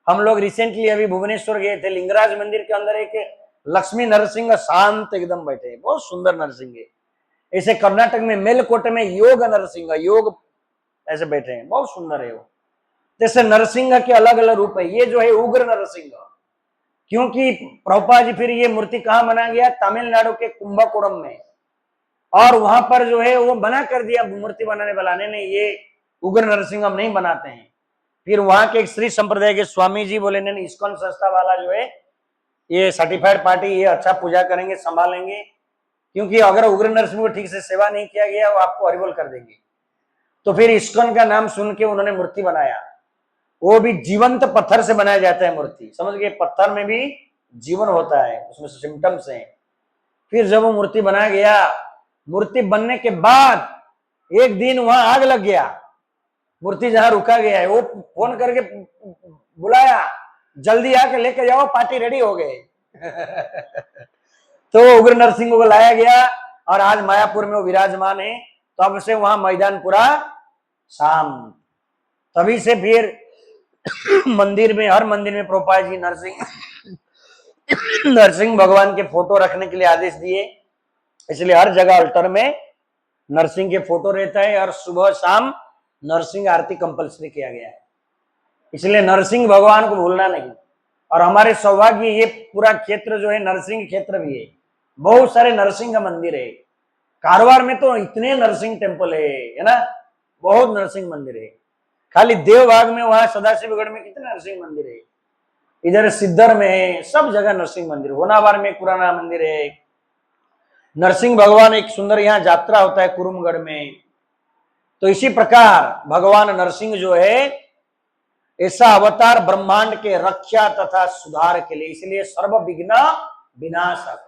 हम लोग रिसेंटली अभी भुवनेश्वर गए थे, लिंगराज मंदिर के अंदर एक लक्ष्मी नरसिंह शांत एकदम बैठे, बहुत सुंदर नरसिंह है। ऐसे कर्नाटक में मेलकोटे में योग नरसिंह, योग ऐसे बैठे हैं, बहुत सुंदर है वो। जैसे नरसिंह के अलग अलग रूप है। ये जो है उग्र नरसिंह, क्योंकि प्रभुपाद जी फिर ये मूर्ति कहां बना गया? तमिलनाडु के कुंभकोणम में, और वहां पर जो है वो बना कर दिया मूर्ति बनाने वाला ने, ये उग्र नरसिंह हम नहीं बनाते हैं। फिर वहां के एक श्री संप्रदाय के स्वामी जी बोले, नहीं इस्कॉन संस्था वाला जो है ये सर्टिफाइड पार्टी, ये अच्छा पूजा करेंगे, संभालेंगे, क्योंकि अगर उग्र नरसिंह को ठीक से सेवा नहीं किया गया वो आपको हरिबोल कर देंगे। तो फिर इस्कॉन का नाम सुन के उन्होंने मूर्ति बनाया वो भी जीवंत पत्थर से बनाया जाता है मूर्ति, समझ गए, पत्थर में भी जीवन होता है, उसमें सिम्टम्स हैं। फिर जब वो मूर्ति बनाया गया, मूर्ति बनने के बाद एक दिन वहां आग लग गया, मूर्ति जहां रुका गया है, वो फोन करके बुलाया, जल्दी आके लेके जाओ, पार्टी रेडी हो गए। तो उग्र नरसिंह को लाया गया और आज मायापुर में वो विराजमान है। तो अब से वहां मैदान पूरा शांत। तभी से फिर मंदिर में, हर मंदिर में प्रभुपाद जी नरसिंह भगवान के फोटो रखने के लिए आदेश दिए। इसलिए हर जगह अल्टर में नरसिंह के फोटो रहता है और सुबह शाम नरसिंह आरती कंपलसरी किया गया है। इसलिए नरसिंह भगवान को भूलना नहीं। और हमारे सौभाग्य ये पूरा क्षेत्र जो है नरसिंह क्षेत्र भी है, बहुत सारे नरसिंह का मंदिर है। कारवार में तो इतने नरसिंह टेम्पल है ना, बहुत नरसिंह मंदिर है। खाली देवबाग में, वहां सदाशिवगढ़ में कितने नरसिंह मंदिर है, इधर सिद्धर में है, सब जगह नरसिंह मंदिर। होनावर में पुराना मंदिर है, नरसिंह भगवान एक सुंदर यहाँ यात्रा होता है कुरुमगढ़ में। तो इसी प्रकार भगवान नरसिंह जो है ऐसा अवतार ब्रह्मांड के रक्षा तथा सुधार के लिए, इसलिए सर्व विघ्न विनाशक,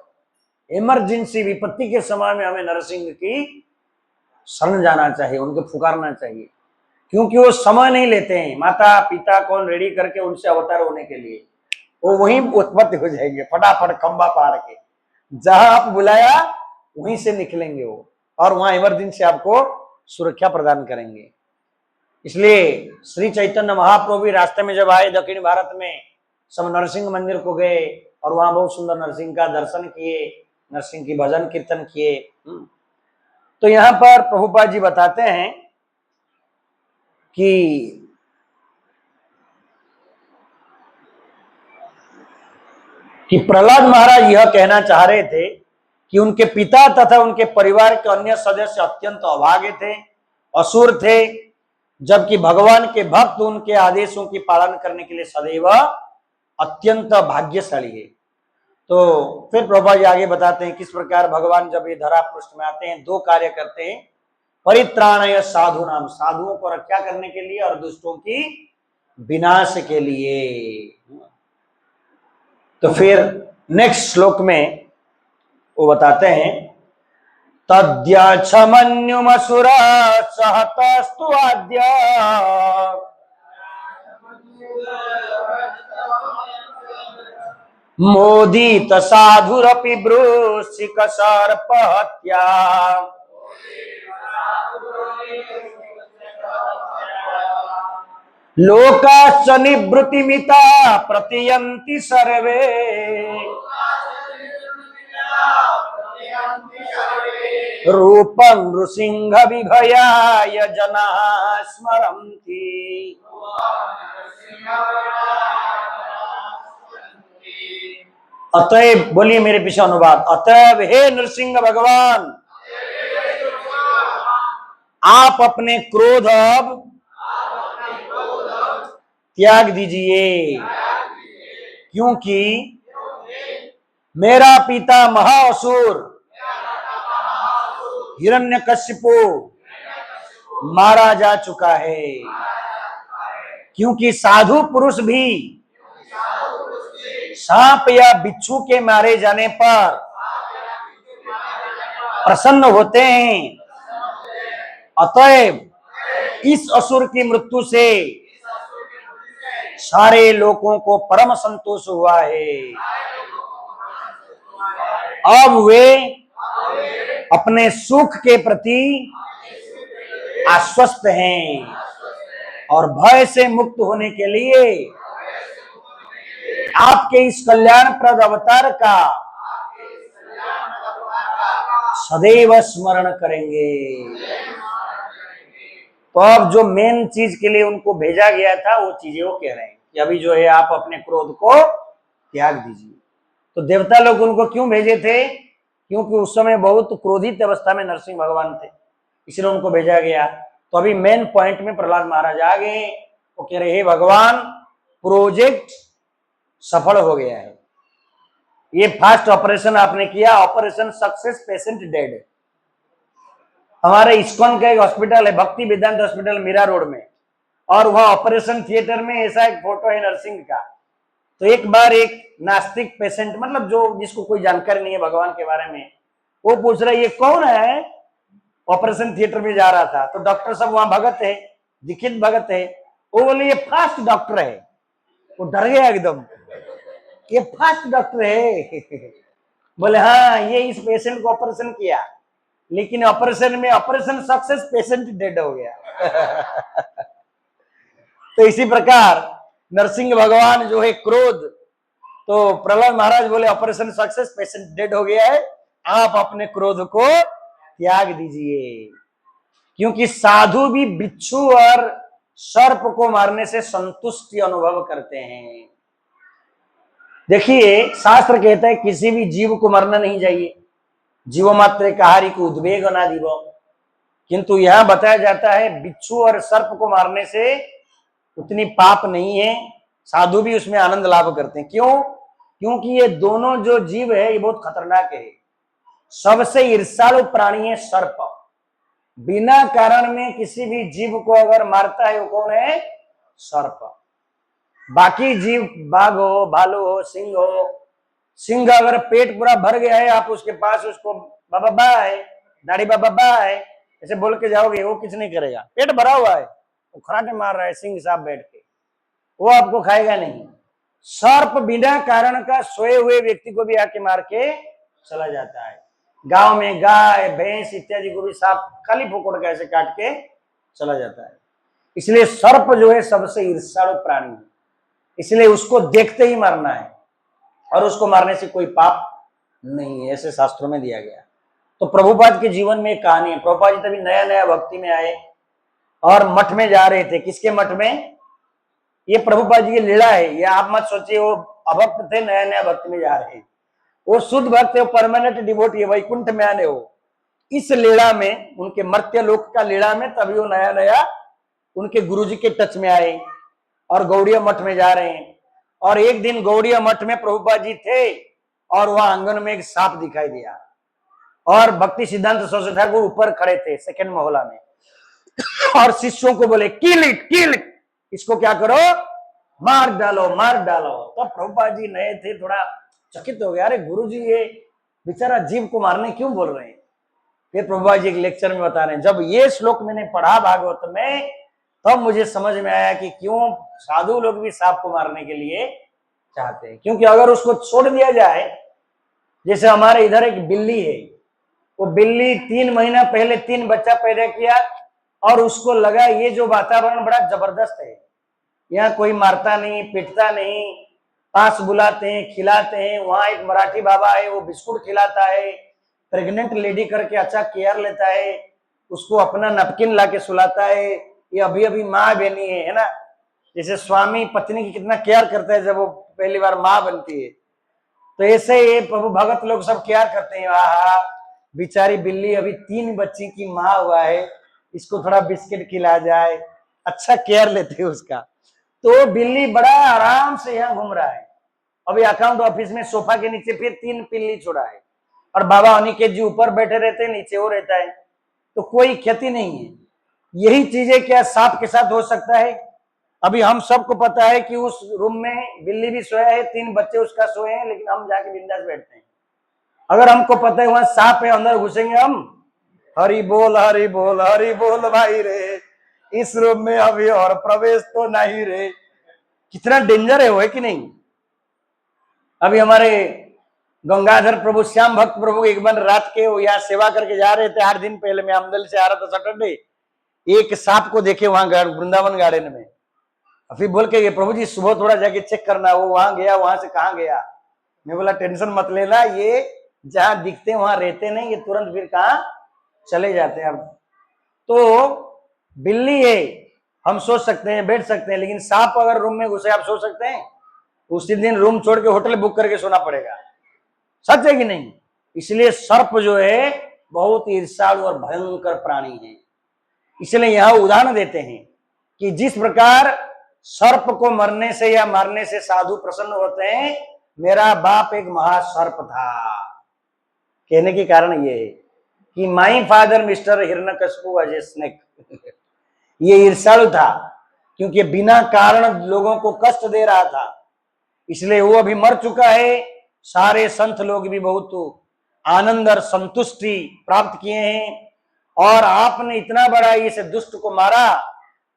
इमरजेंसी विपत्ति के समय में हमें नरसिंह की शरण जाना चाहिए, उनके पुकारना चाहिए, क्योंकि वो समय नहीं लेते हैं। माता पिता कौन रेडी करके उनसे अवतार होने के लिए, वो वहीं उत्पत्ति हो जाएंगे फटाफट खंबा पार के, जहां आप बुलाया वहीं से निकलेंगे वो, और वहां इमरजेंसी आपको सुरक्षा प्रदान करेंगे। इसलिए श्री चैतन्य महाप्रभु भी रास्ते में जब आए दक्षिण भारत में, सब नरसिंह मंदिर को गए और वहां बहुत सुंदर नरसिंह का दर्शन किए, नरसिंह की भजन कीर्तन किए। तो यहाँ पर प्रभुपाद जी बताते हैं कि प्रहलाद महाराज यह कहना चाह रहे थे कि उनके पिता तथा उनके परिवार के अन्य सदस्य अत्यंत अभागे थे, असुर थे, जबकि भगवान के भक्त उनके आदेशों की पालन करने के लिए सदैव अत्यंत भाग्यशाली है। तो फिर प्रभुपाद जी आगे बताते हैं किस प्रकार भगवान जब ये धरा पृष्ठ में आते हैं, दो कार्य करते हैं, परित्राणय साधु नाम, साधुओं को रक्षा करने के लिए और दुष्टों की विनाश के लिए। तो फिर नेक्स्ट श्लोक में वो बताते हैं, तद्याच्छमन्युमसुरा सहतस्तु आद्य मोदित साधुरपि ब्रूषिक सर्पहत्या लोकाश्च निवृत्तिमिता प्रतियन्ति सर्वे रूपं नृसिंह विभयाय जनाः स्मरन्ति। अतएव, बोलिए मेरे पीछे अनुवाद, अतएव हे नृसिंह भगवान, आप अपने क्रोध अब त्याग दीजिए, क्योंकि मेरा पिता महाअसुर हिरण्यकशिपु मारा जा चुका है। क्योंकि साधु पुरुष भी सांप या बिच्छू के मारे जाने पर प्रसन्न होते हैं, अतएव इस असुर की मृत्यु से सारे लोगों को परम संतोष हुआ है। अब वे अपने सुख के प्रति आश्वस्त हैं और भय से मुक्त होने के लिए आपके इस कल्याणप्रद अवतार का सदैव स्मरण करेंगे। तो अब जो मेन चीज के लिए उनको भेजा गया था वो चीजें वो कह रहे हैं कि अभी जो है आप अपने क्रोध को त्याग दीजिए। तो देवता लोग उनको क्यों भेजे थे? क्योंकि उस समय बहुत क्रोधित अवस्था में नरसिंह भगवान थे, इसलिए उनको भेजा गया। तो अभी मेन पॉइंट में प्रहलाद महाराज आ गए। वो कह रहे हे भगवान, प्रोजेक्ट सफल हो गया है, ये फास्ट ऑपरेशन आपने किया, ऑपरेशन सक्सेस, पेशेंट डेड। हमारे इस्कॉन का एक हॉस्पिटल है, भक्ति वेदांत हॉस्पिटल मीरा रोड में, और वहां ऑपरेशन थिएटर में ऐसा एक फोटो है नरसिंह का। तो एक बार एक नास्तिक पेशेंट, मतलब जो जिसको कोई जानकारी नहीं है भगवान के बारे में, वो पूछ रहा है ये कौन है, ऑपरेशन थिएटर में जा रहा था। तो डॉक्टर साहब वहां भगत है, दीक्षित भगत है, वो बोले ये फास्ट डॉक्टर है। वो डर गया एकदम, ये फास्ट डॉक्टर है। बोले हाँ, ये इस पेशेंट को ऑपरेशन किया, लेकिन ऑपरेशन में ऑपरेशन सक्सेस, पेशेंट डेड हो गया। तो इसी प्रकार नरसिंह भगवान जो है क्रोध, तो प्रहलाद महाराज बोले ऑपरेशन सक्सेस, पेशेंट डेड हो गया है, आप अपने क्रोध को त्याग दीजिए। क्योंकि साधु भी बिच्छू और सर्प को मारने से संतुष्टि अनुभव करते हैं। देखिए शास्त्र कहता है किसी भी जीव को मरना नहीं चाहिए, जीव मात्र कहारी को उद्वेग ना दीवो। किंतु यहां बताया जाता है बिच्छू और सर्प को मारने से उतनी पाप नहीं है, साधु भी उसमें आनंद लाभ करते हैं। क्यों? क्योंकि ये दोनों जो जीव है ये बहुत खतरनाक है। सबसे ईर्ष्यालु प्राणी है सर्प। बिना कारण में किसी भी जीव को अगर मारता है वो कौन है? सर्प। बाकी जीव बाघ हो, भालू हो, सिंह हो, सिंह अगर पेट पूरा भर गया है, आप उसके पास उसको बाबा बाय, दाढ़ी बाबा बाय ऐसे बोल के जाओगे, वो कुछ नहीं करेगा। पेट भरा हुआ है, वो खराटे मार रहा है सिंह साहब बैठ के, वो आपको खाएगा नहीं। सर्प बिना कारण का सोए हुए व्यक्ति को भी आके मार के चला जाता है। गांव में गाय भैंस इत्यादि को भी सांप खाली फोकड़ के ऐसे काट के चला जाता है। इसलिए सर्प जो है सबसे ईर्ष्यालु प्राणी है, इसलिए उसको देखते ही मारना है, और उसको मारने से कोई पाप नहीं है, ऐसे शास्त्रों में दिया गया। तो प्रभुपाद के जीवन में एक कहानी है। प्रभुपाद जी तभी नया नया भक्ति में आए और मठ में जा रहे थे। किसके मठ में? ये प्रभुपाद जी की लीला है, ये आप मत सोचिए वो अभक्त थे नया नया भक्ति में जा रहे हैं। वो शुद्ध भक्त है, परमानेंट डिवोटी है, वैकुंठ में आने हो। इस लीला में, उनके मर्त्य लोक का लीला में, तभी वो नया नया उनके गुरुजी के टच में आए और गौड़िया मठ में जा रहे हैं। और एक दिन गौड़िया मठ में प्रभुपाद जी थे और वहां आंगन में एक सांप दिखाई दिया, और भक्ति सिद्धांत सरस्वती ठाकुर ऊपर खड़े थे सेकंड मोहल्ला में, और शिष्यों को बोले किल इट, किल इट, इसको क्या करो, मार डालो, मार डालो। तो प्रभुपाद जी नए थे, थोड़ा चकित हो गया, अरे गुरुजी ये बेचारा जीव को मारने क्यों बोल रहे हैं। फिर प्रभुपाद जी एक लेक्चर में बता रहे हैं, जब ये श्लोक मैंने पढ़ा भागवत में, तब मुझे समझ में आया कि क्यों साधु लोग भी सांप को मारने के लिए चाहते हैं। क्योंकि अगर उसको छोड़ दिया जाए, जैसे हमारे इधर एक बिल्ली है, वो बिल्ली 3 महीना पहले 3 बच्चा पैदा किया, और उसको लगा ये जो वातावरण बड़ा जबरदस्त है, यहाँ कोई मारता नहीं, पीटता नहीं, पास बुलाते हैं, खिलाते हैं। वहां एक मराठी बाबा है, वो बिस्कुट खिलाता है, प्रेग्नेंट लेडी करके अच्छा केयर लेता है, उसको अपना नैपकिन ला के सुलाता है। ये अभी अभी माँ बनी है ना, जैसे स्वामी पत्नी की कितना केयर करता है जब वो पहली बार माँ बनती है, तो ऐसे ये प्रभु भगत लोग सब केयर करते हैं। आहा, बेचारी बिल्ली अभी 3 बच्ची की माँ हुआ है, इसको थोड़ा बिस्किट खिला जाए, अच्छा केयर लेते हैं उसका। तो बिल्ली बड़ा आराम से यहाँ घूम रहा है। अभी अकाउंट ऑफिस में सोफा के नीचे फिर 3 पिल्ली छोड़ा है, और बाबा अनिकेत जी ऊपर बैठे रहते हैं, नीचे वो रहता है, तो कोई क्षति नहीं है। यही चीजें क्या सांप के साथ हो सकता है? अभी हम सबको पता है कि उस रूम में बिल्ली भी सोया है, 3 बच्चे उसका सोए हैं, लेकिन हम जाके बिंदास बैठते हैं। अगर हमको पता है वहां सांप है, अंदर घुसेंगे हम, हरि बोल हरि बोल हरि बोल भाई रे, इस रूम में अभी और प्रवेश तो नहीं रे। कितना डेंजर है वो, है कि नहीं? अभी हमारे गंगाधर प्रभु, श्याम भक्त प्रभु एक बार रात के वो यहाँ सेवा करके जा रहे थे, 8 दिन पहले मैं आमदल से आ रहा था सैटरडे, एक सांप को देखे वहां वृंदावन गार्डन में। फिर बोल के ये प्रभु जी सुबह थोड़ा जाके चेक करना, वो वहां गया, वहां से कहाँ गया। मैं बोला टेंशन मत लेना, ये जहां दिखते हैं वहां रहते नहीं, ये तुरंत फिर कहाँ चले जाते हैं। अब तो बिल्ली है, हम सोच सकते हैं, बैठ सकते हैं, लेकिन सांप अगर रूम में घुसे, आप सोच सकते हैं? उसी दिन रूम छोड़ के होटल बुक करके सोना पड़ेगा। सच है कि नहीं? इसलिए सर्प जो है बहुत ईर्ष्यालु और भयंकर प्राणी है। इसलिए यहां उदाहरण देते हैं कि जिस प्रकार सर्प को मरने से या मारने से साधु प्रसन्न होते हैं, मेरा बाप एक महासर्प था। कहने के कारण ये है कि my father mister Hiranyakashipu was a snake. ये ईर्ष्यालु था, क्योंकि बिना कारण लोगों को कष्ट दे रहा था, इसलिए वो अभी मर चुका है। सारे संत लोग भी बहुत आनंद और संतुष्टि प्राप्त किए हैं, और आपने इतना बड़ा इस दुष्ट को मारा,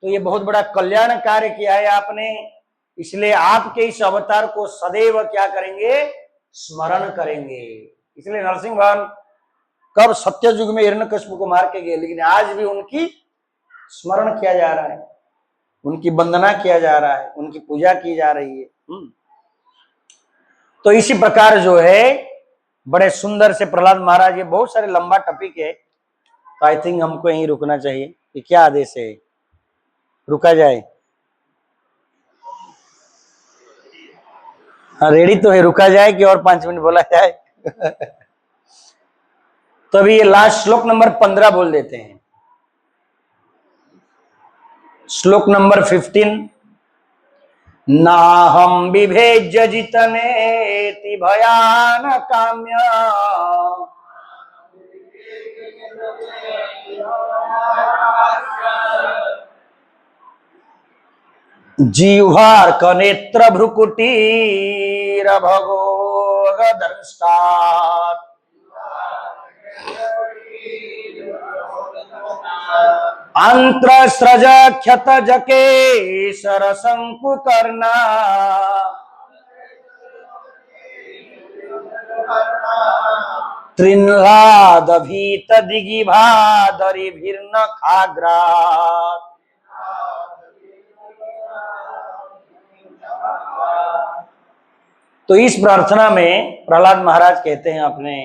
तो ये बहुत बड़ा कल्याण कार्य किया है आपने, इसलिए आपके इस अवतार को सदैव क्या करेंगे, स्मरण करेंगे। इसलिए नरसिंह भगवान कब सत्य युग में हिरण्यकश्यप को मार के गए, लेकिन आज भी उनकी स्मरण किया जा रहा है, उनकी वंदना किया जा रहा है, उनकी पूजा की जा रही है। तो इसी प्रकार जो है बड़े सुंदर से प्रहलाद महाराज, ये बहुत सारे लंबा टॉपिक है, तो आई थिंक हमको यहीं रुकना चाहिए। कि क्या आदेश है, रुका जाए? हाँ रेडी तो है, रुका जाए कि और 5 मिनट बोला जाए? तो अभी ये लास्ट श्लोक नंबर 15 बोल देते हैं। श्लोक नंबर 15, नाहम विभेज्य जितनेति भयान काम्य जीवार कनेत्र भ्रुकुटीर भगोग दंष्टात् अंत्रस्रज क्षत जकेशर शंकुकर्णा त्रिन्लाद भीत दिगिभादरि भिन्न खाग्रात्। तो इस प्रार्थना में प्रहलाद महाराज कहते हैं अपने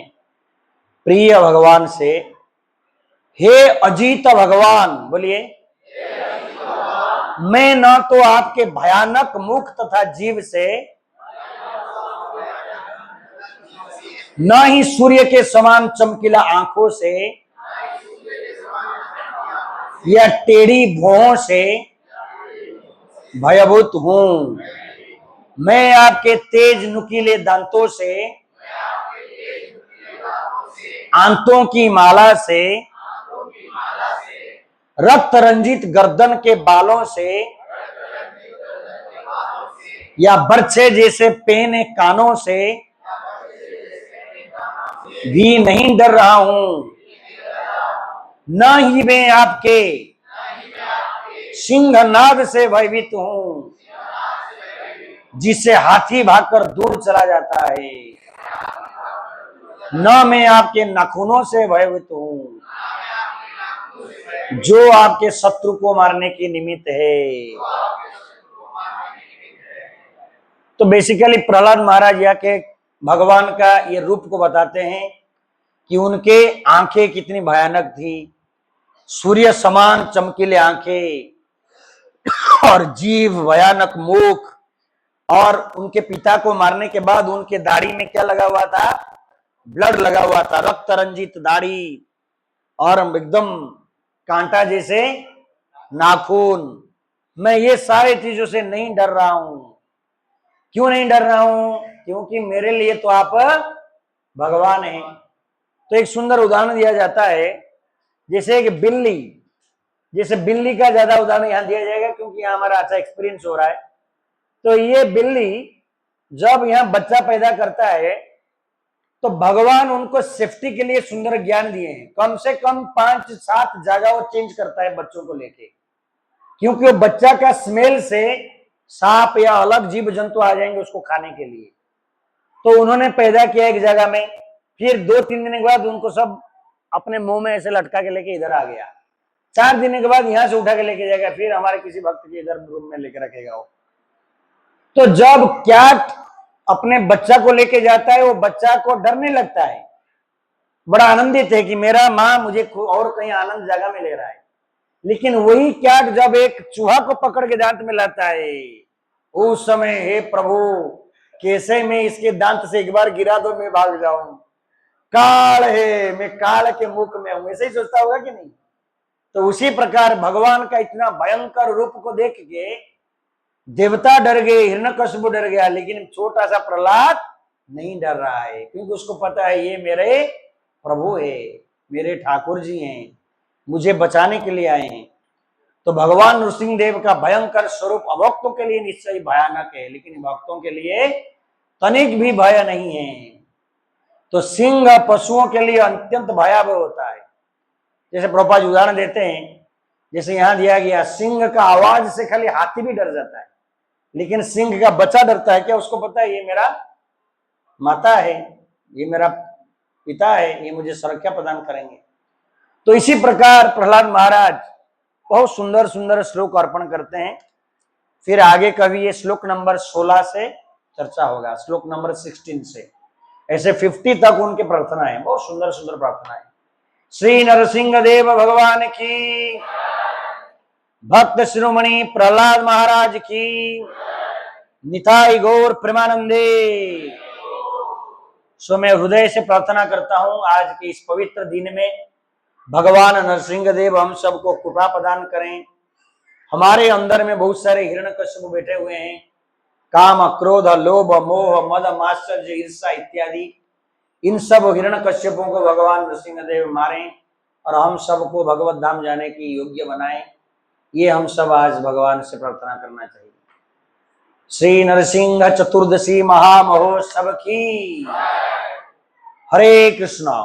प्रिय भगवान से, हे अजीत भगवान, बोलिए, मैं न तो आपके भयानक मुख तथा जीव से, न ही सूर्य के समान चमकीला आंखों से या टेढ़ी भौं से भयभूत हूं। मैं आपके तेज नुकीले दांतों से, आंतों की माला से, रक्त रंजित गर्दन के बालों से या बर्छे जैसे पेने कानों से भी नहीं डर रहा हूं, न ही मैं आपके सिंहनाद से भयभीत हूं, जिससे हाथी भागकर दूर चला जाता है, न मैं आपके नाखूनों से भयभीत हूं, जो आपके शत्रु को मारने के निमित्त है। तो बेसिकली प्रहलाद महाराज या के भगवान का ये रूप को बताते हैं कि उनके आंखें कितनी भयानक थी, सूर्य समान चमकीले आंखें, और जीव भयानक मुख, और उनके पिता को मारने के बाद उनके दाढ़ी में क्या लगा हुआ था, ब्लड लगा हुआ था, रक्त रंजित दाढ़ी, और एकदम कांटा जैसे नाखून। मैं ये सारे चीजों से नहीं डर रहा हूं। क्यों नहीं डर रहा हूं? क्योंकि मेरे लिए तो आप भगवान हैं। तो एक सुंदर उदाहरण दिया जाता है, जैसे एक बिल्ली, जैसे बिल्ली का ज्यादा उदाहरण यहां दिया जाएगा क्योंकि यहां हमारा अच्छा एक्सपीरियंस हो रहा है। तो ये बिल्ली जब यहां बच्चा पैदा करता है तो भगवान उनको सेफ्टी के लिए सुंदर ज्ञान दिए हैं। कम से कम 5-7 जगह वो चेंज करता है बच्चों को लेके, क्योंकि वो बच्चा का स्मेल से सांप या अलग जीव जंतु आ जाएंगे उसको खाने के लिए। तो उन्होंने पैदा किया एक जगह में, फिर 2-3 दिन के बाद उनको सब अपने मुंह में ऐसे लटका के लेके इधर आ गया। 4 दिन के बाद यहां से उठा के लेके जाएगा, फिर हमारे किसी भक्त के इधर रूम में लेके रखेगा वो। तो जब कैट अपने बच्चा को लेके जाता है, वो बच्चा को डरने लगता है, बड़ा आनंदित है कि मेरा माँ मुझे और कहीं आनंद जगह में ले रहा है। लेकिन वही कैट जब एक चूहा को पकड़ के दांत में लाता है, उस समय हे प्रभु, कैसे मैं इसके दांत से एक बार गिरा दो मैं भाग जाऊं, काल है, मैं काल के मुख में हूं, ऐसे ही सोचता होगा कि नहीं? तो उसी प्रकार भगवान का इतना भयंकर रूप को देख के देवता डर गए, हिरण्यकश्यप डर गया, लेकिन छोटा सा प्रहलाद नहीं डर रहा है, क्योंकि उसको पता है ये मेरे प्रभु है, मेरे ठाकुर जी हैं, मुझे बचाने के लिए आए हैं। तो भगवान नृसिंह देव का भयंकर स्वरूप अभक्तों के लिए निश्चय भयानक है, लेकिन भक्तों के लिए तनिक भी भय नहीं है। तो सिंह पशुओं के लिए अत्यंत भयावह होता है। जैसे प्रभुपाद उदाहरण देते हैं, जैसे यहां दिया गया, सिंह का आवाज से खाली हाथी भी डर जाता है, लेकिन सिंह का बच्चा डरता है क्या? उसको पता है ये मेरा माता है, ये मेरा पिता है, ये मुझे सुरक्षा प्रदान करेंगे। तो इसी प्रकार प्रहलाद महाराज बहुत सुंदर सुंदर श्लोक अर्पण करते हैं। फिर आगे कभी ये श्लोक नंबर 16 से चर्चा होगा, श्लोक नंबर 16 से ऐसे 50 तक उनके प्रार्थना है, बहुत सुंदर सुंदर प्रार्थना है। श्री नरसिंह देव भगवान की, भक्त शिरोमणि प्रहलाद महाराज की, निताई गौर प्रेमानंदे। सो मैं हृदय से प्रार्थना करता हूं आज के इस पवित्र दिन में भगवान नरसिंह देव हम सबको कृपा प्रदान करें। हमारे अंदर में बहुत सारे हिरण्यकश्यप बैठे हुए हैं, काम, क्रोध, लोभ, मोह, मद, मात्सर्य, ईर्ष्या इत्यादि। इन सब हिरण्यकश्यपों को भगवान नरसिंह देव मारें और हम सबको भगवत धाम जाने की योग्य बनाएं। ये हम सब आज भगवान से प्रार्थना करना चाहिए। श्री नरसिंह चतुर्दशी महामहोत्सव की। हरे कृष्णा।